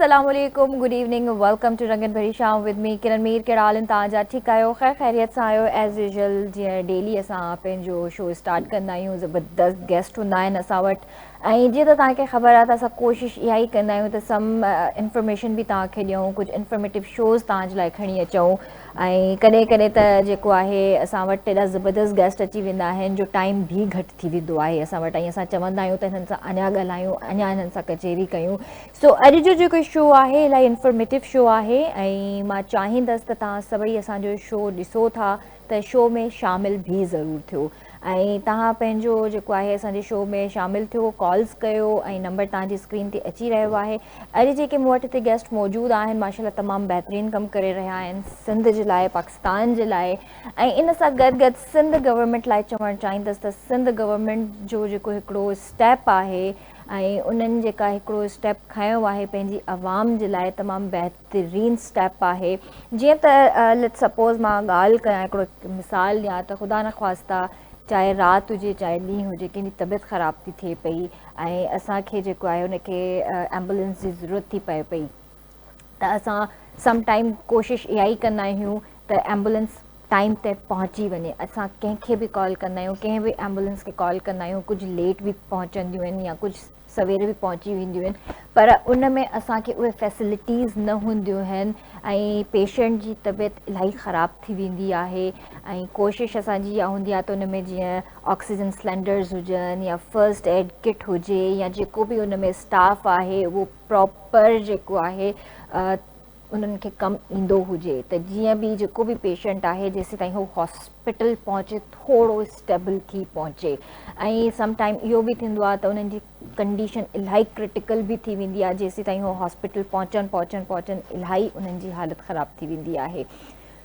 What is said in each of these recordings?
अस्सलामुअलैकुम, good evening, welcome two रंगन भरी शाम विद मी किरण मीर। कहिड़ा हाल तव्हांजा? ठीकु आहियो? ख़ैरियत सां आहियो? एज़ यूजुअल जीअं डेली असां पंहिंजो शो स्टार्ट कंदा आहियूं, ज़बरदस्त गेस्ट हूंदा आहिनि असां वटि। ऐं जीअं त तव्हांखे ख़बर आहे त असां कोशिशि इहा ई कंदा आहियूं त सम इंफॉर्मेशन बि तव्हांखे ॾियूं, कुझु इंफॉर्मेटिव शोज़ तव्हांजे लाइ खणी अचूं। ऐं कॾहिं कॾहिं त जेको आहे असां वटि एॾा ज़बरदस्त गेस्ट अची वेंदा आहिनि जो टाइम बि घटि थी वेंदो आहे असां वटि। ऐं असां चवंदा आहियूं त हिननि सां अञा ॻाल्हायूं, अञा हिननि सां कचेरी कयूं। सो अॼु जो जेको शो आहे इलाही इंफॉर्मेटिव शो आहे ऐं मां चाहींदसि त तव्हां सभई असांजो शो ॾिसो था त शो में शामिलु बि ज़रूरु थियो। ऐं तव्हां पंहिंजो जेको आहे असांजे शो में शामिलु थियो, कॉल्स कयो ऐं नंबर तव्हांजी स्क्रीन ते अची रहियो आहे। अॼु जेके मूं वटि हिते गेस्ट मौजूदु आहिनि माशाल्लाह तमामु बहितरीनु कमु करे रहिया आहिनि सिंध जे लाइ, पाकिस्तान जे लाइ। ऐं इन सां गॾु गॾु सिंध गवर्नमेंट लाइ चवणु चाहींदसि त सिंध गवर्नमेंट जो जेको हिकिड़ो स्टेप आहे ऐं उन्हनि जेका हिकिड़ो स्टेप खयों आहे पंहिंजी आवाम जे लाइ, तमामु बहितरीनु स्टेप आहे। जीअं त लेट सपोज़ मां ॻाल्हि कयां, हिकिड़ो मिसाल ॾियां त ख़ुदा न ख़्वास्ता चाहे राति हुजे चाहे ॾींहुं हुजे, कंहिंजी तबियत ख़राबु थी थिए पई ऐं असांखे जेको आहे उनखे एम्बुलेंस जी ज़रूरत थी पए पई, त असां समटाइम कोशिशि इहा ई कंदा आहियूं त एम्बुलेंस टाइम ते पहुची वञे। असां कंहिंखे बि कॉल कंदा आहियूं, कंहिं बि एम्बुलेंस खे कॉल कंदा आहियूं, कुझु लेट बि पहुचंदियूं आहिनि या कुझु सवेरे बि पहुची वेंदियूं आहिनि, पर उन में असांखे उहे फैसिलिटीज़ न हूंदियूं आहिनि ऐं पेशेंट जी तबियत इलाही ख़राबु थी वेंदी आहे। ऐं कोशिशि असांजी इहा हूंदी आहे त उन में जीअं ऑक्सीजन सिलेंडर्स हुजनि या फर्स्ट एड किट हुजे या जेको बि उन में स्टाफ आहे उहो प्रॉपर जेको आहे उन्हनि खे कमु ईंदो हुजे, त जीअं बि जेको बि पेशेंट आहे जेसि ताईं हू हॉस्पिटल पहुचे थोरो स्टेबल थी पहुचे। ऐं समटाइम इहो बि थींदो आहे त उन्हनि जी कंडीशन इलाही क्रिटिकल बि थी वेंदी आहे, जेसि ताईं हू हॉस्पिटल पहुचनि इलाही उन्हनि जी हालत ख़राबु थी वेंदी आहे।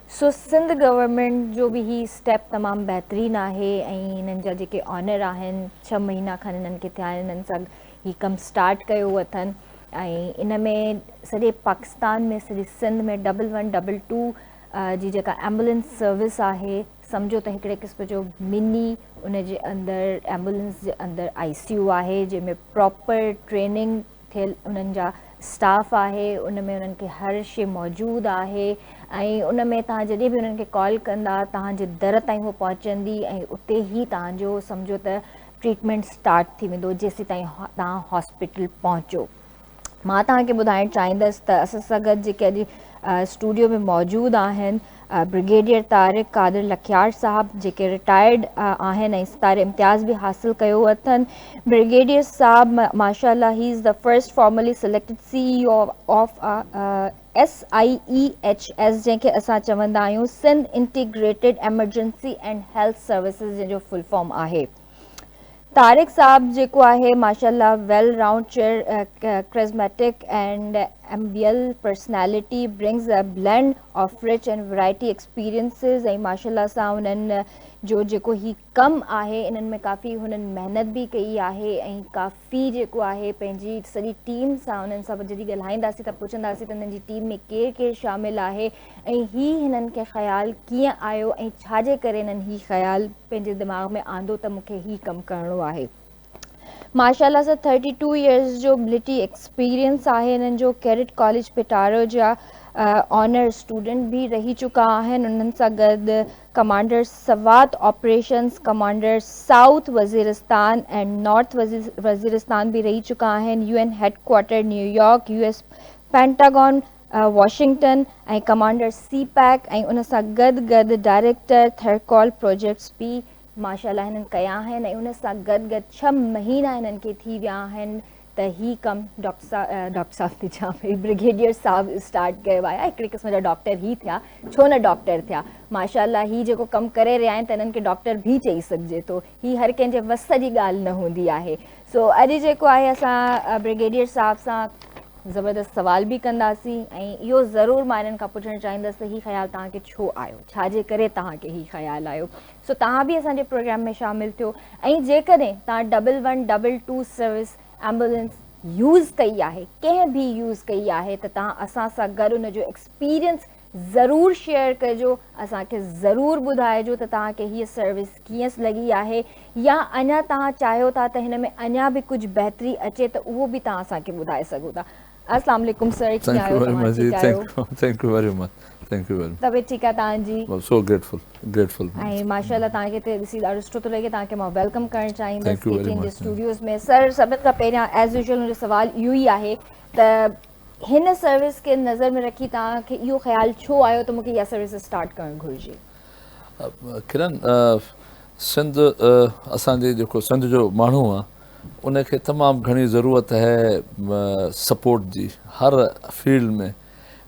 सो सिंध गवर्नमेंट जो बि ही स्टेप तमामु बहितरीनु आहे ऐं हिननि जा जेके ऑनर आहिनि 6 महीना खनि हिननि खे थिया आहिनि, हिननि सां ही कमु स्टार्ट कयो अथनि। ऐं इन में सॼे पाकिस्तान में, सॼे सिंध में 1112 जी जेका एम्बुलेंस सर्विस आहे, सम्झो त हिकिड़े क़िस्म जो मिनी उन जे अंदरि एम्बुलेंस जे अंदरि ICU आहे, जंहिंमें प्रॉपर ट्रेनिंग थियल उन्हनि जा स्टाफ आहे, उन में उन्हनि खे हर शइ मौजूदु आहे। ऐं उन में तव्हां जॾहिं बि उन्हनि खे कॉल कंदा तव्हांजे दर ताईं उहो पहुचंदी ऐं उते ई तव्हांजो सम्झो त ट्रीटमेंट स्टार्ट थी वेंदो जेसि ताईं तव्हां हॉस्पिटल पहुचो। मां तव्हांखे ॿुधाइणु चाहींदसि त असां सां गॾु जेके अॼु स्टूडियो में मौजूदु आहिनि ब्रिगेडियर तारिक कादिर लखियार साहब, जेके रिटायर्ड आहिनि ऐं सितारे इम्तियाज़ बि हासिलु कयो अथनि। ब्रिगेडियर साहब माशाल्लाह he is the first formally selected CEO of SIEHS, जंहिंखे असां चवंदा आहियूं Sindh integrated emergency and health services, जंहिंजो फुल फॉर्म आहे। तारिक साहब जेको आहे माशाल्लाह well round charismatic and ambial personality brings a blend of rich and variety experiences। ऐं माशाल्लाह सां उन्हनि जो जेको ही कमु आहे इन्हनि में काफ़ी हुननि महिनत बि कई आहे ऐं काफ़ी जेको आहे पंहिंजी सॼी टीम सां उन्हनि सां जॾहिं ॻाल्हाईंदासीं त पुछंदासीं त उन्हनि जी टीम में केरु केरु शामिलु आहे ऐं हिननि खे ख़्यालु कीअं आयो ऐं छाजे करे हिननि ही ख़्यालु पंहिंजे दिमाग़ में आंदो त मूंखे ही कमु करिणो आहे। माशाल्लाह सां 32 इयर्स जो मिलिट्री एक्सपीरियंस आहे हिननि जो। कैरेट कॉलेज पिटारो जा ऑनर स्टूडेंट बि रही चुका आहिनि। उन्हनि सां गॾु commander Swat operations, commander south Waziristan and north Waziristan बि रही चुका आहिनि। UN headquarter New York, US pentagon Washington ऐं कमांडर CPAC ऐं उन सां गॾु गॾु डायरेक्टर थर्कॉल प्रोजेक्ट्स बि माशाल्लाह हिननि कया आहिनि। ऐं उन सां गॾु गॾु 6 महीना हिननि खे थी विया आहिनि त ही कमु डॉक्टर साहब थी चवां पई, ब्रिगेडियर साहब स्टार्ट कयो आहे। हिकिड़े क़िस्म जा डॉक्टर ही थिया, छो न डॉक्टर थिया। माशाल्लाह ही जेको कमु करे रहिया आहिनि त हिननि खे डॉक्टर बि चई सघिजे थो, ही हर कंहिंजे वस जी ॻाल्हि न हूंदी आहे। सो अॼु जेको आहे असां ब्रिगेडियर साहब सां ज़बरदस्त सवाल बि कंदासीं ऐं इहो ज़रूरु मां हिननि खां पुछणु चाहींदसि त ही ख़्यालु तव्हांखे छो आयो, छाजे करे तव्हांखे ही ख़्यालु आयो। सो तव्हां बि असांजे प्रोग्राम में शामिलु थियो ऐं जेकॾहिं तव्हां 1112 सर्विस एम्बुलेंस यूज़ कई आहे, कंहिं बि यूज़ कई आहे, त तव्हां असां सां गॾु हुन जो एक्सपीरियंस ज़रूरु शेयर कजो, असांखे ज़रूरु ॿुधाइजो त तव्हांखे हीअ सर्विस कीअं लॻी आहे या अञा तव्हां चाहियो था त हिन में अञा बि कुझु बहितरी अचे त उहो बि तव्हां असांखे ॿुधाए सघो था। अस्सलाम वालेकुम सर, कीअं Thank you आहियो very तव्हां? much. ठीकु आहियो? Thank you very much. Thank you very much. तबियत ठीकु आहे तव्हांजी? Well, so grateful. ऐं माशाल्लाह तव्हांखे हिते ॾिसी ॾाढो सुठो थो लॻे। तव्हांखे मां वेलकम करणु Thank चाहींदसि you very KTN J much. Studios में। सर, सभिनि खां पहिरियां एज़ यूजुअल मुंहिंजो सुवाल इहो ई आहे त हिन सर्विस खे नज़र में रखी तव्हांखे इहो ख़्यालु छो आयो त मूंखे इहा सर्विस स्टार्ट करणु घुरिजे? किरण, सिंध असांजे जेको सिंध जो माण्हू आहे उनखे तमामु घणी ज़रूरत आहे सपोर्ट जी, हर फील्ड में।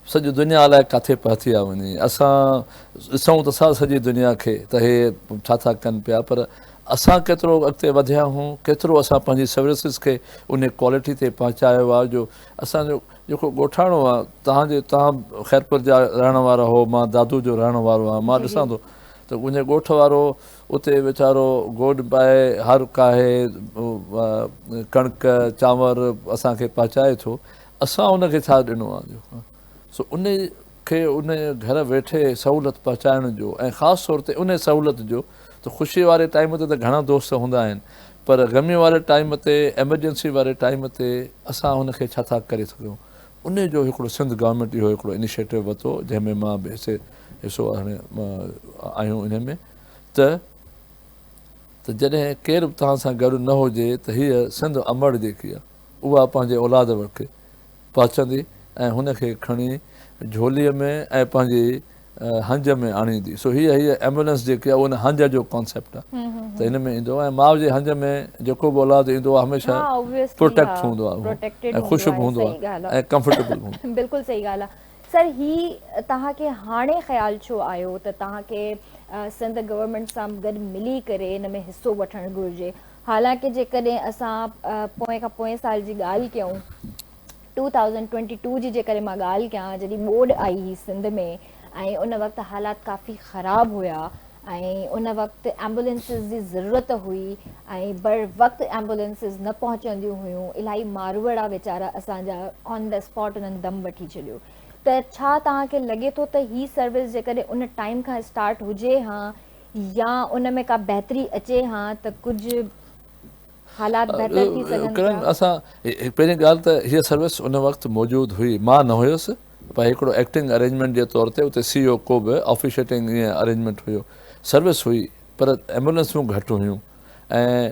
सॼी दुनिया अलाए किथे पहुती आहे वञी। असां ॾिसूं त सॼी दुनिया खे त हे छा था कनि पिया, पर असां केतिरो अॻिते वधिया हूं, केतिरो असां पंहिंजी सर्विसिस खे उन क्वालिटी ते पहुचायो आहे जो असांजो जेको ॻोठाणो आहे। तव्हां ख़ैरपुर जा रहण वारा हो, मां दादू जो रहण वारो आहियां। मां ॾिसां थो त उन ॻोठ वारो उते वीचारो गोॾ पाए हर काहे कणिक चांवर असांखे पहुचाए थो। असां उनखे छा ॾिनो आहे? सो उन खे उन घर वेठे सहूलियत पहुचाइण जो, ऐं ख़ासि तौर ते उन सहूलियत जो त ख़ुशी वारे टाइम ते त घणा दोस्त हूंदा आहिनि, पर ग़मी वारे टाइम ते, एमरजेंसी वारे टाइम ते असां हुनखे छा था करे सघूं। उन जो हिकिड़ो सिंध गवर्नमेंट इहो हिकिड़ो इनिशिएटिव वरितो, जंहिंमें मां बि हिसो हाणे आहियूं इन में त जॾहिं केरु बि तव्हां सां गॾु न हुजे त हीअ सिंध अमड़ जेकी आहे उहा पंहिंजे औलाद वटि पहुचंदी ऐं हुनखे खणी झोलीअ में ऐं पंहिंजी हंज में आणींदी। सो हीअ एम्बुलेंस जेकी आहे उन हंज जो कॉन्सेप्ट आहे त हिन में ईंदो आहे। ऐं माउ जे हंज में जेको बि औलाद ईंदो आहे हमेशह प्रोटेक्ट हूंदो आहे ऐं ख़ुशि बि हूंदो आहे ऐं कंफर्टेबल हूंदो आहे। बिल्कुलु सही ॻाल्हि आहे। सर, ही तव्हांखे हाणे ख़्यालु छो आयो त तव्हांखे सिंध गवर्नमेंट सां गॾु मिली करे हिन में हिसो वठणु घुरिजे? हालांकि जेकॾहिं असां पोएं खां पोएं साल जी ॻाल्हि कयूं, 2022 जी जेकॾहिं मां ॻाल्हि कयां, जॾहिं ॿोॾि आई हुई सिंध में ऐं उन वक़्तु हालात काफ़ी ख़राबु हुआ ऐं उन वक़्तु एम्बुलेंसिस जी ज़रूरत हुई ऐं बर वक़्तु एम्बुलेंसिस न पहुचंदियूं हुयूं। इलाही मारवड़ा वीचारा असांजा ऑन द स्पॉट उन्हनि दम वठी छॾियो। त छा तव्हांखे लॻे थो त ही सर्विस जेकॾहिं उन टाइम खां स्टार्ट हुजे हा या उन में का बहितरी अचे हा त कुझु हालात बहितर थी सघनि? किरण, असां पहिरीं ॻाल्हि त हीअ सर्विस उन वक़्तु मौजूदु हुई। मां न हुयुसि, पर हिकिड़ो एक्टिंग अरेंजमेंट जे तौर ते उते CEO को बि ऑफिशिएटिंग ईअं अरेंजमेंट हुयो, सर्विस हुई, पर एम्बुलेंसूं घटि हुयूं। ऐं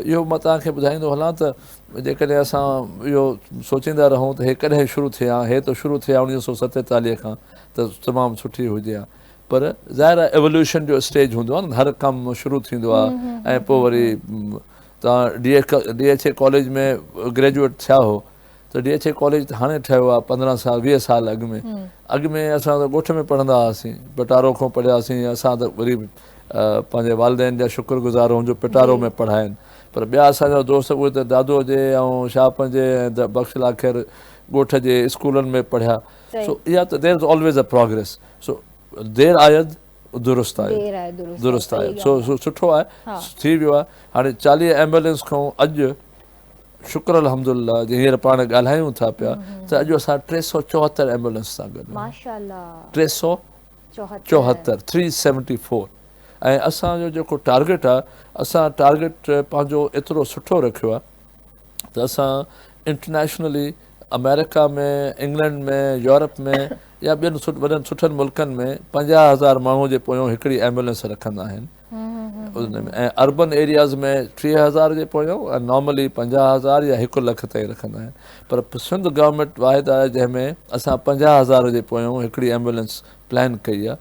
इहो मां तव्हांखे ॿुधाईंदो हलां त जेकॾहिं असां इहो सोचींदा रहूं त हे कॾहिं शुरू थिया, हे त शुरू थिया 1947 खां, त तमामु सुठी हुजे हा। पर ज़ाहिर आहे एवोल्यूशन जो स्टेज हूंदो आहे न, हर कमु शुरू थींदो आहे ऐं पोइ वरी तव्हां DHA कॉलेज में ग्रेजुएट थिया हो त DHA कॉलेज हाणे ठहियो आहे 15 साल 20 साल अॻु में असां त ॻोठ में पढ़ंदा हुआसीं, पिटारो खां पढ़ियासीं। असां त वरी पंहिंजे वालदेन जा शुक्रगुज़ार हुन जो पिटारो में पढ़ाइनि, पर ॿिया असांजा दोस्त उहे त दादो जे ऐं शाहपंज जे ऐं बख़्श लाखेर ॻोठ जे स्कूलनि में पढ़िया। सो इहा त there is always a progress. So देर आयद दुरुस्त आहे। सो सुठो आहे, थी वियो आहे। हाणे 40 एम्बुलेंस खां अॼु शुक्र अल्हम्दुलिल्लाह जे हींअर पाण ॻाल्हायूं था पिया त अॼु असां 374 एम्बुलेंस सां गॾु, 374 374। ऐं असांजो जेको टारगेट आहे, असां टारगेट पंहिंजो एतिरो सुठो रखियो आहे त असां इंटरनेशनली अमेरिका में, इंग्लैंड में, यूरोप में या ॿियनि वॾनि सुठनि मुल्कनि में 50,000 माण्हूअ जे पोयों हिकिड़ी एम्बुलेंस रखंदा आहिनि उन में। ऐं अर्बन एरियाज़ में 3000 जे पोयों ऐं नॉर्मली 50,000 या 1 लख ताईं रखंदा आहिनि। पर सिंध गवर्नमेंट वाहिद आहे जंहिंमें असां 50,000 जे पोयों हिकिड़ी एम्बुलेंस प्लान कई आहे।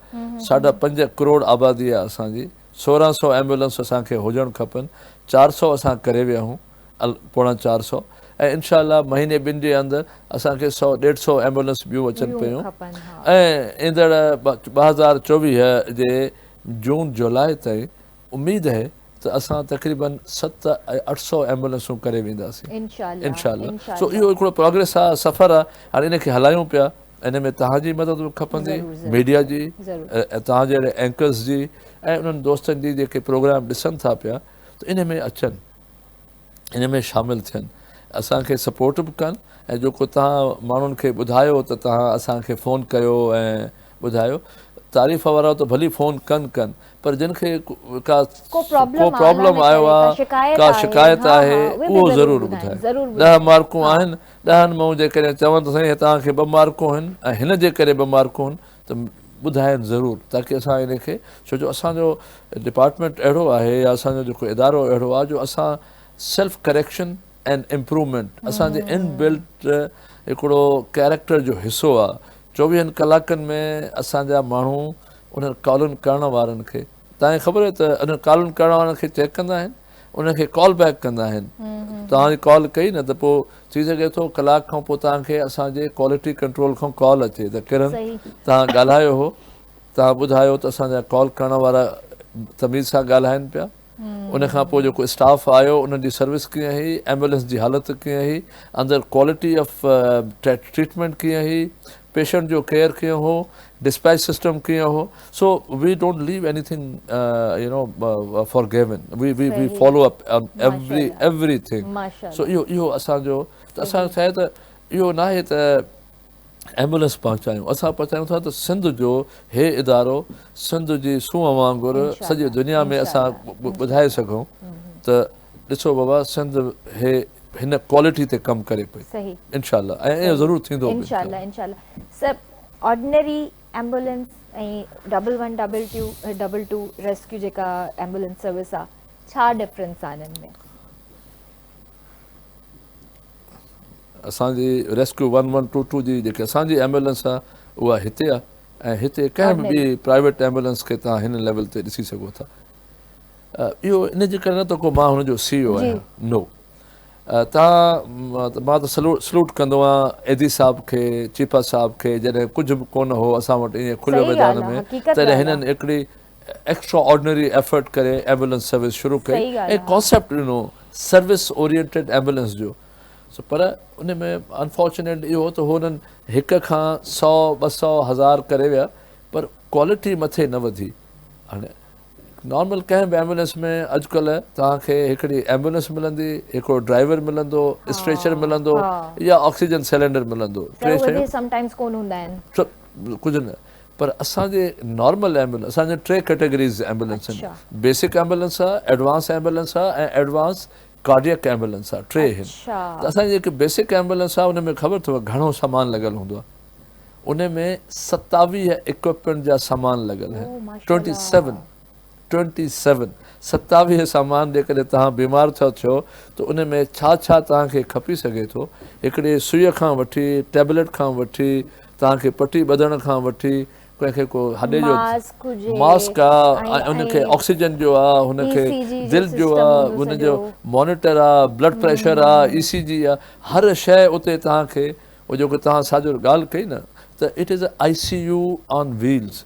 5.5 करोड़ आबादी आहे असांजी, 1600 एम्बुलेंस असांखे हुजणु खपनि। 400 असां करे विया आहियूं, 450। ऐं इनशाला महीने ॿिनि जे अंदरि असांखे 100-150 एम्बुलेंस ॿियूं अचनि पियूं। ऐं ईंदड़ 2024 जे जून जुलाई ताईं उमेदु आहे त असां तक़रीबन 700-800 एम्बुलेंसूं करे वेंदासीं इनशाला। सो इहो हिकिड़ो प्रोग्रेस आहे, सफ़र आहे। हाणे इनखे हलायूं पिया, इन में तव्हांजी मदद बि खपंदी, मीडिया जी, तव्हां जहिड़े एंकर्स जी ऐं उन्हनि दोस्तनि जी जेके प्रोग्राम ॾिसनि था पिया त इन में अचनि, इन में शामिलु थियनि, असांखे सपोर्ट बि कनि। ऐं जेको तव्हां माण्हुनि खे ॿुधायो त तव्हां असांखे फ़ोन कयो ऐं ॿुधायो, तारीफ़ वारा त भली फ़ोन कनि पर जिन खे का को प्रॉब्लम आयो आहे का शिकायत आहे उहो ज़रूरु ॿुधाए 10 मार्कूं आहिनि 10 मां जेकॾहिं चवनि त साईं तव्हांखे 2 मार्कूं आहिनि ऐं हिन जे करे 2 मार्कूं आहिनि त ॿुधाइनि ज़रूरु ताकी असां इन खे छो जो असांजो डिपार्टमेंट अहिड़ो आहे या असांजो जेको इदारो अहिड़ो आहे जो असां सेल्फ करेक्शन एंड इम्प्रूवमेंट असांजे इनबिल्ट हिकिड़ो कैरेक्टर जो हिसो आहे 24 कलाकनि में असांजा माण्हू उन्हनि कॉलनि करण वारनि खे तव्हांखे ख़बर आहे त उन कॉलनि करण वारनि खे चेक कंदा आहिनि उनखे कॉल बैक कंदा आहिनि तव्हांजी कॉल कई न त पोइ थी सघे थो कलाक खां पोइ तव्हांखे असांजे क्वालिटी कंट्रोल खां कॉल अचे त किरण तव्हां ॻाल्हायो हो तव्हां ॿुधायो त असांजा कॉल करण वारा तमीज़ सां ॻाल्हाइनि पिया उनखां पोइ जेको स्टाफ आयो उन्हनि जी सर्विस कीअं हुई एम्बुलेंस जी हालति कीअं हुई अंदरि क्वालिटी ऑफ ट्रीटमेंट कीअं हुई पेशेंट जो केयर कीअं हो डिस्पैच सिस्टम कीअं हो so we don't leave anything for given we follow up on everything so इहो असांजो त असां छा आहे त इहो न आहे त एम्बुलेंस पहुचायूं असां पहुचायूं था त सिंध जो हे इदारो सिंध जी सूंहं वांगुरु सॼी दुनिया में असां ॿुधाए सघूं त ॾिसो बाबा सिंध हे हिन क्वालिटी ते कमु करे पई इंशाल्लाह ऐं इहो ज़रूरु थींदो इंशाल्लाह सर ऑर्डिनरी एम्बुलेंस ऐं 1122 रेस्क्यू जेका एम्बुलेंस सर्विस आहे छा डिफरेंस आहे हिननि में असांजी रेस्क्यू 1122 जी जेकी असांजी एम्बुलेंस आहे उहा हिते आहे ऐं हिते कंहिं बि प्राइवेट एम्बुलेंस खे तव्हां हिन लेवल ते ॾिसी सघो था इहो इन जे करे न त को मां हुनजो CEO आहियां नो तव्हां मां त सलूट कंदो आहियां एदी साहब खे चीफा साहब खे जॾहिं कुझु बि कोन हो असां वटि ईअं खुले मैदान में तॾहिं हिननि हिकिड़ी एक्स्ट्रा ऑर्डिनरी एफर्ट करे एम्बुलेंस सर्विस शुरू कई ऐं कॉन्सेप्ट ॾिनो सर्विस ओरिएंटेड एम्बुलेंस जो पर उन में अनफॉर्चुनेट इहो त हुननि 1 खां 100 200 1000 करे विया पर क्वालिटी मथे न वधी हाणे नॉर्मल कंहिं बि एम्बुलेंस में अॼुकल्ह तव्हांखे हिकिड़ी एम्बुलेंस मिलंदी हिकिड़ो ड्राइवर मिलंदो स्ट्रेचर मिलंदो या ऑक्सीजन सिलेंडर मिलंदो कुझु न पर असांजे नॉर्मल एम्बुलेंस असांजे 3 कैटेगरीज़ एम्बुलेंस आहिनि बेसिक एम्बुलेंस आहे एडवांस एम्बुलेंस आहे ऐं एडवांस कार्डियक एम्बुलेंस आहे 3 आहिनि त असांजी जेकी बेसिक एम्बुलेंस आहे उन में ख़बर अथव घणो सामान लॻल हूंदो आहे उन में 27 इक्विपमेंट जा सामान लॻल आहिनि 27 सामान जेकॾहिं तव्हां बीमार था थियो त उन में छा छा तव्हांखे खपी सघे थो हिकिड़े सुईअ खां वठी टैबलेट खां वठी तव्हांखे पटी ॿधण खां वठी कंहिंखे को हॾे जो मास्क आहे उनखे ऑक्सीजन जो आहे हुनखे दिलि जो आहे हुनजो मॉनिटर आहे ब्लड प्रेशर आहे ECG आहे हर शइ उते तव्हांखे उहो जेको तव्हां साॼो ॻाल्हि कई न त it is a ICU on wheels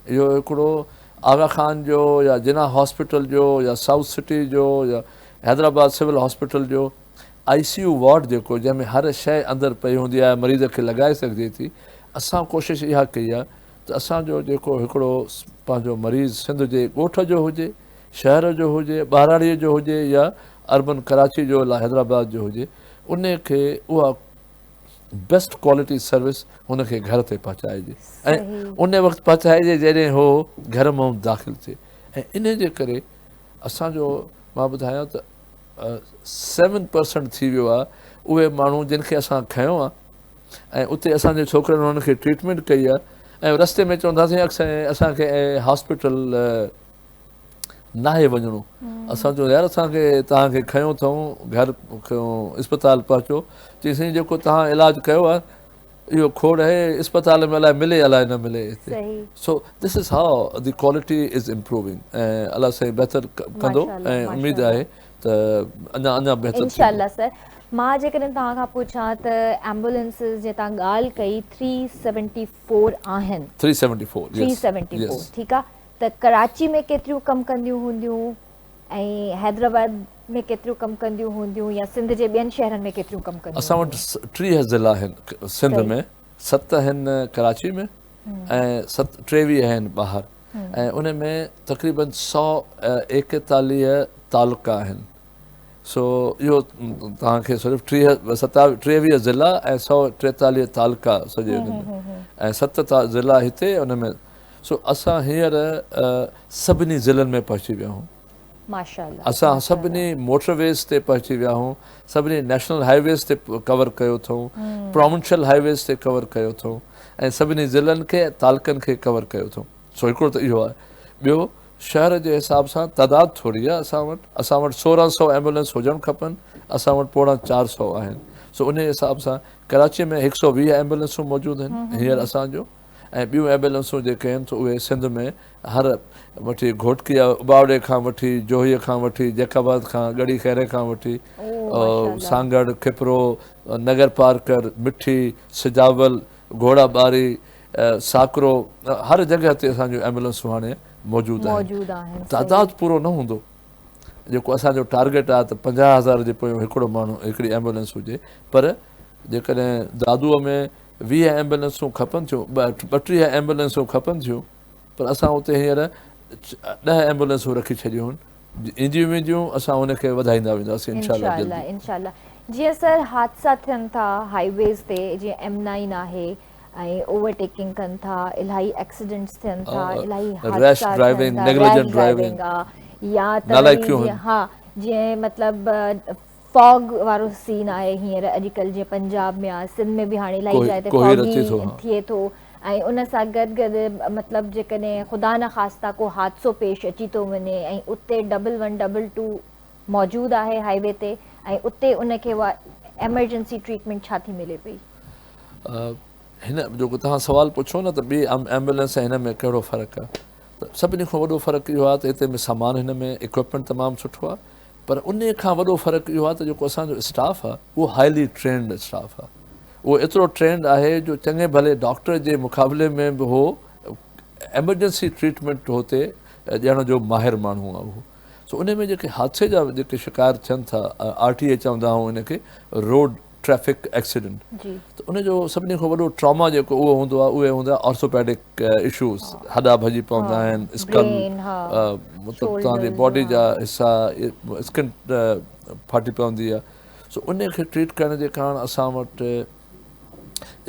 इहो हिकिड़ो आगा खान जो या जिना हॉस्पिटल जो या साउथ सिटी जो या हैदराबाद सिविल हॉस्पिटल जो ICU वार्ड जेको जंहिंमें हर शइ अंदरि पई हूंदी आहे मरीज़ खे लॻाए सघिजे थी असां कोशिशि इहा कई आहे त असांजो जेको हिकिड़ो पंहिंजो मरीज़ सिंध जे ॻोठ जो हुजे शहर जो हुजे ॿाराड़ीअ जो हुजे या अर्बन कराची जो या हैदराबाद जो हुजे उन खे उहा बेस्ट क्वालिटी सर्विस हुनखे घर ते पहुचाइजे ऐं उन वक़्तु पहुचाइजे जॾहिं हो घर मां दाख़िल थिए ऐं इन जे करे असांजो मां ॿुधायां त 7% थी वियो आहे उहे माण्हू जिन खे असां खयो आहे ऐं उते असांजे छोकिरनि हुननि खे ट्रीटमेंट कई आहे ऐं रस्ते में चवंदासीं असांखे असांखे नाहे वञिणो असां चयो यार असांखे तव्हांखे खयो अथऊं घर इस्पताल पहुचो चईसीं जेको तव्हां इलाजु कयो आहे इहो खोड़ आहे इस्पताल में अलाए मिले अलाए न मिले हिते so this is how the quality is improving ऐं अलाह साईं बहितर कंदो ऐं उमेद आहे त अञा बहितर इंशाल्लाह सर मां जेकॾहिं तव्हां खां पुछां त एम्बुलेंसिस जे तव्हां ॻाल्हि कई 374 आहिनि 374 ठीकु आहे त कराची में केतिरियूं कमु कंदियूं हूंदियूं ऐं हैदराबाद में केतिरियूं कमु कंदियूं हूंदियूं या सिंध जे ॿियनि शहरनि में केतिरियूं कमु कंदियूं असां वटि 30 ज़िला आहिनि सिंध में 7 आहिनि कराची में ऐं 23 आहिनि ॿाहिरि ऐं उन में तक़रीबन 141 तालुका आहिनि सो इहो तव्हांखे सिर्फ़ु 23 ज़िला ऐं 143 तालुका सॼे हुन में ऐं 7 ज़िला हिते उन में सो असां हींअर सभिनी ज़िलनि में पहुची विया आहियूं। माशाल्लाह असां सभिनी मोटरवेज़ ते पहुची विया आहियूं, सभिनी नेशनल हाईवेज़ ते कवर कयो अथऊं, प्रोविंशियल हाईवेज़ ते कवर कयो अथऊं ऐं सभिनी ज़िलनि खे तालुकनि खे कवर कयो अथऊं। सो हिकिड़ो त इहो आहे। ॿियो शहर जे हिसाब सां तइदाद थोरी आहे असां वटि 1600 एम्बुलेंस हुजणु खपनि, असां वटि पोणा 400 आहिनि। सो उन हिसाब सां कराची में 120 एम्बुलेंसूं मौजूदु आहिनि हींअर असांजो, ऐं ॿियूं एम्बुलेंसूं जेके आहिनि त उहे सिंध में हर वठी घोटकीअ उबावड़े खां वठी जोहीअ खां वठी जैकाबाद खां गड़ी खैरे खां वठी सांगड़ खिपरो नगर पार्कर मिठी सिजावल घोड़ाबारी साकरो हर जॻह ते असांजूं एम्बुलेंसूं हाणे मौजूदु आहिनि। तइदादु पूरो न हूंदो, जेको असांजो टारगेट आहे त 50,000 जे पोयां हिकिड़ो माण्हू हिकिड़ी एम्बुलेंस हुजे, पर जेकॾहिं दादूअ में 20 एम्बुलेंसूं खपनि थियूं, 32 एम्बुलेंसूं खपनि थियूं, पर असां उते हींअर 10 एम्बुलेंसूं रखी छॾियूं आहिनि। ईंदियूं वेंदियूं असां उनखे वधाईंदा वेंदासीं इंशाल्लाह। जीअं सर हादसा थियनि था हाईवेज़ ते, जीअं M9 आहे ऐं ओवरटेकिंग कनि था, इलाही एक्सीडेंट्स थियनि था, इलाही रैश ड्राइविंग, नेग्लिजेंट ड्राइविंग या त वरी जीअं जीअं मतिलबु फॉग वारो सीन आहे हींअर अॼुकल्ह जीअं पंजाब में आहे, सिंध में बि हाणे इलाही जाइ ते फॉगी थिए थो, ऐं उन सां गॾु गॾु मतिलबु जेकॾहिं ख़ुदा न ख़ास्ता को हादसो पेश अची थो वञे ऐं उते 1122 मौजूदु आहे हाईवे ते, ऐं उते उनखे उहा एमरजेंसी ट्रीटमेंट छा थी मिले पई? हिन जेको तव्हां सुवालु पुछो न त ॿी एम्बुलेंस ऐं हिन में कहिड़ो फ़र्क़ु आहे, त सभिनी खां वॾो फ़र्क़ु इहो आहे त हिते में सामान हिन में इक्विपमेंट तमामु सुठो आहे, पर उन खां वॾो फ़र्क़ु इहो आहे त जेको असांजो स्टाफ आहे उहो हाईली ट्रेंड स्टाफ आहे। उहो एतिरो ट्रेंड आहे जो चङे भले डॉक्टर जे मुक़ाबले में बि उहो एमरजेंसी ट्रीटमेंट हुते ॾियण जो माहिर माण्हू आहे उहो। सो उन में जेके हादसे जा जेके शिकार थियनि था, RTA चवंदा आहियूं हिनखे, रोड ट्रैफिक एक्सीडेंट, त उनजो सभिनी खां वॾो ट्रॉमा जेको उहो हूंदो आहे उहे हूंदा ऑर्थोपेडिक इशूज़, हॾा भॼी पवंदा आहिनि, स्कल मतिलबु तव्हांजी बॉडी जा हिसा, स्किन फाटी पवंदी आहे। सो उन खे ट्रीट करण जे कारण असां वटि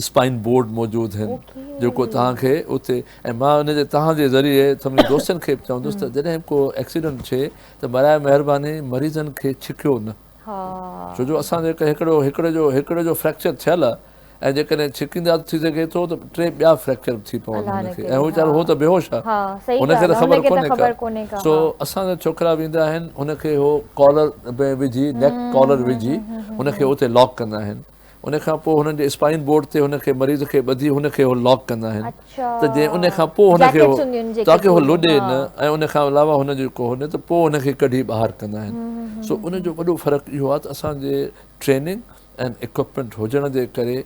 स्पाइन बोर्ड मौजूदु आहिनि जेको तव्हांखे उते, ऐं मां उनजे तव्हांजे ज़रिए सभिनी दोस्तनि खे बि चवंदुसि त जॾहिं को एक्सीडेंट थिए त बराए महिरबानी मरीज़नि खे छिकियो न, छो जो असां जेके हिकिड़े जो फ्रैक्चर थियल आहे ऐं जेकॾहिं छिकींदा थी सघे थो त 3 ॿिया फ्रैक्चर थी पवनि हुनखे, ऐं वीचारो हो त बेहोश आहे, हुनखे त ख़बर कोन्हे का। सो असांजा छोकिरा वेंदा आहिनि, हुनखे हो कॉलर में विझी, नेक कॉलर विझी हुनखे उते लॉक कंदा आहिनि, उन खां पोइ हुननि जे स्पाइन बोर्ड ते हुनखे मरीज़ खे ॿधी हुनखे हो लॉक कंदा आहिनि, त जंहिं उन खां पोइ हुनखे ताकी हो लुॾे न, ऐं उन खां अलावा हुन जेको हुन त पोइ हुनखे कढी ॿाहिरि कंदा आहिनि। सो उनजो वॾो फ़र्क़ु इहो आहे त असांजे ट्रेनिंग ऐं इक्विपमेंट हुजण जे करे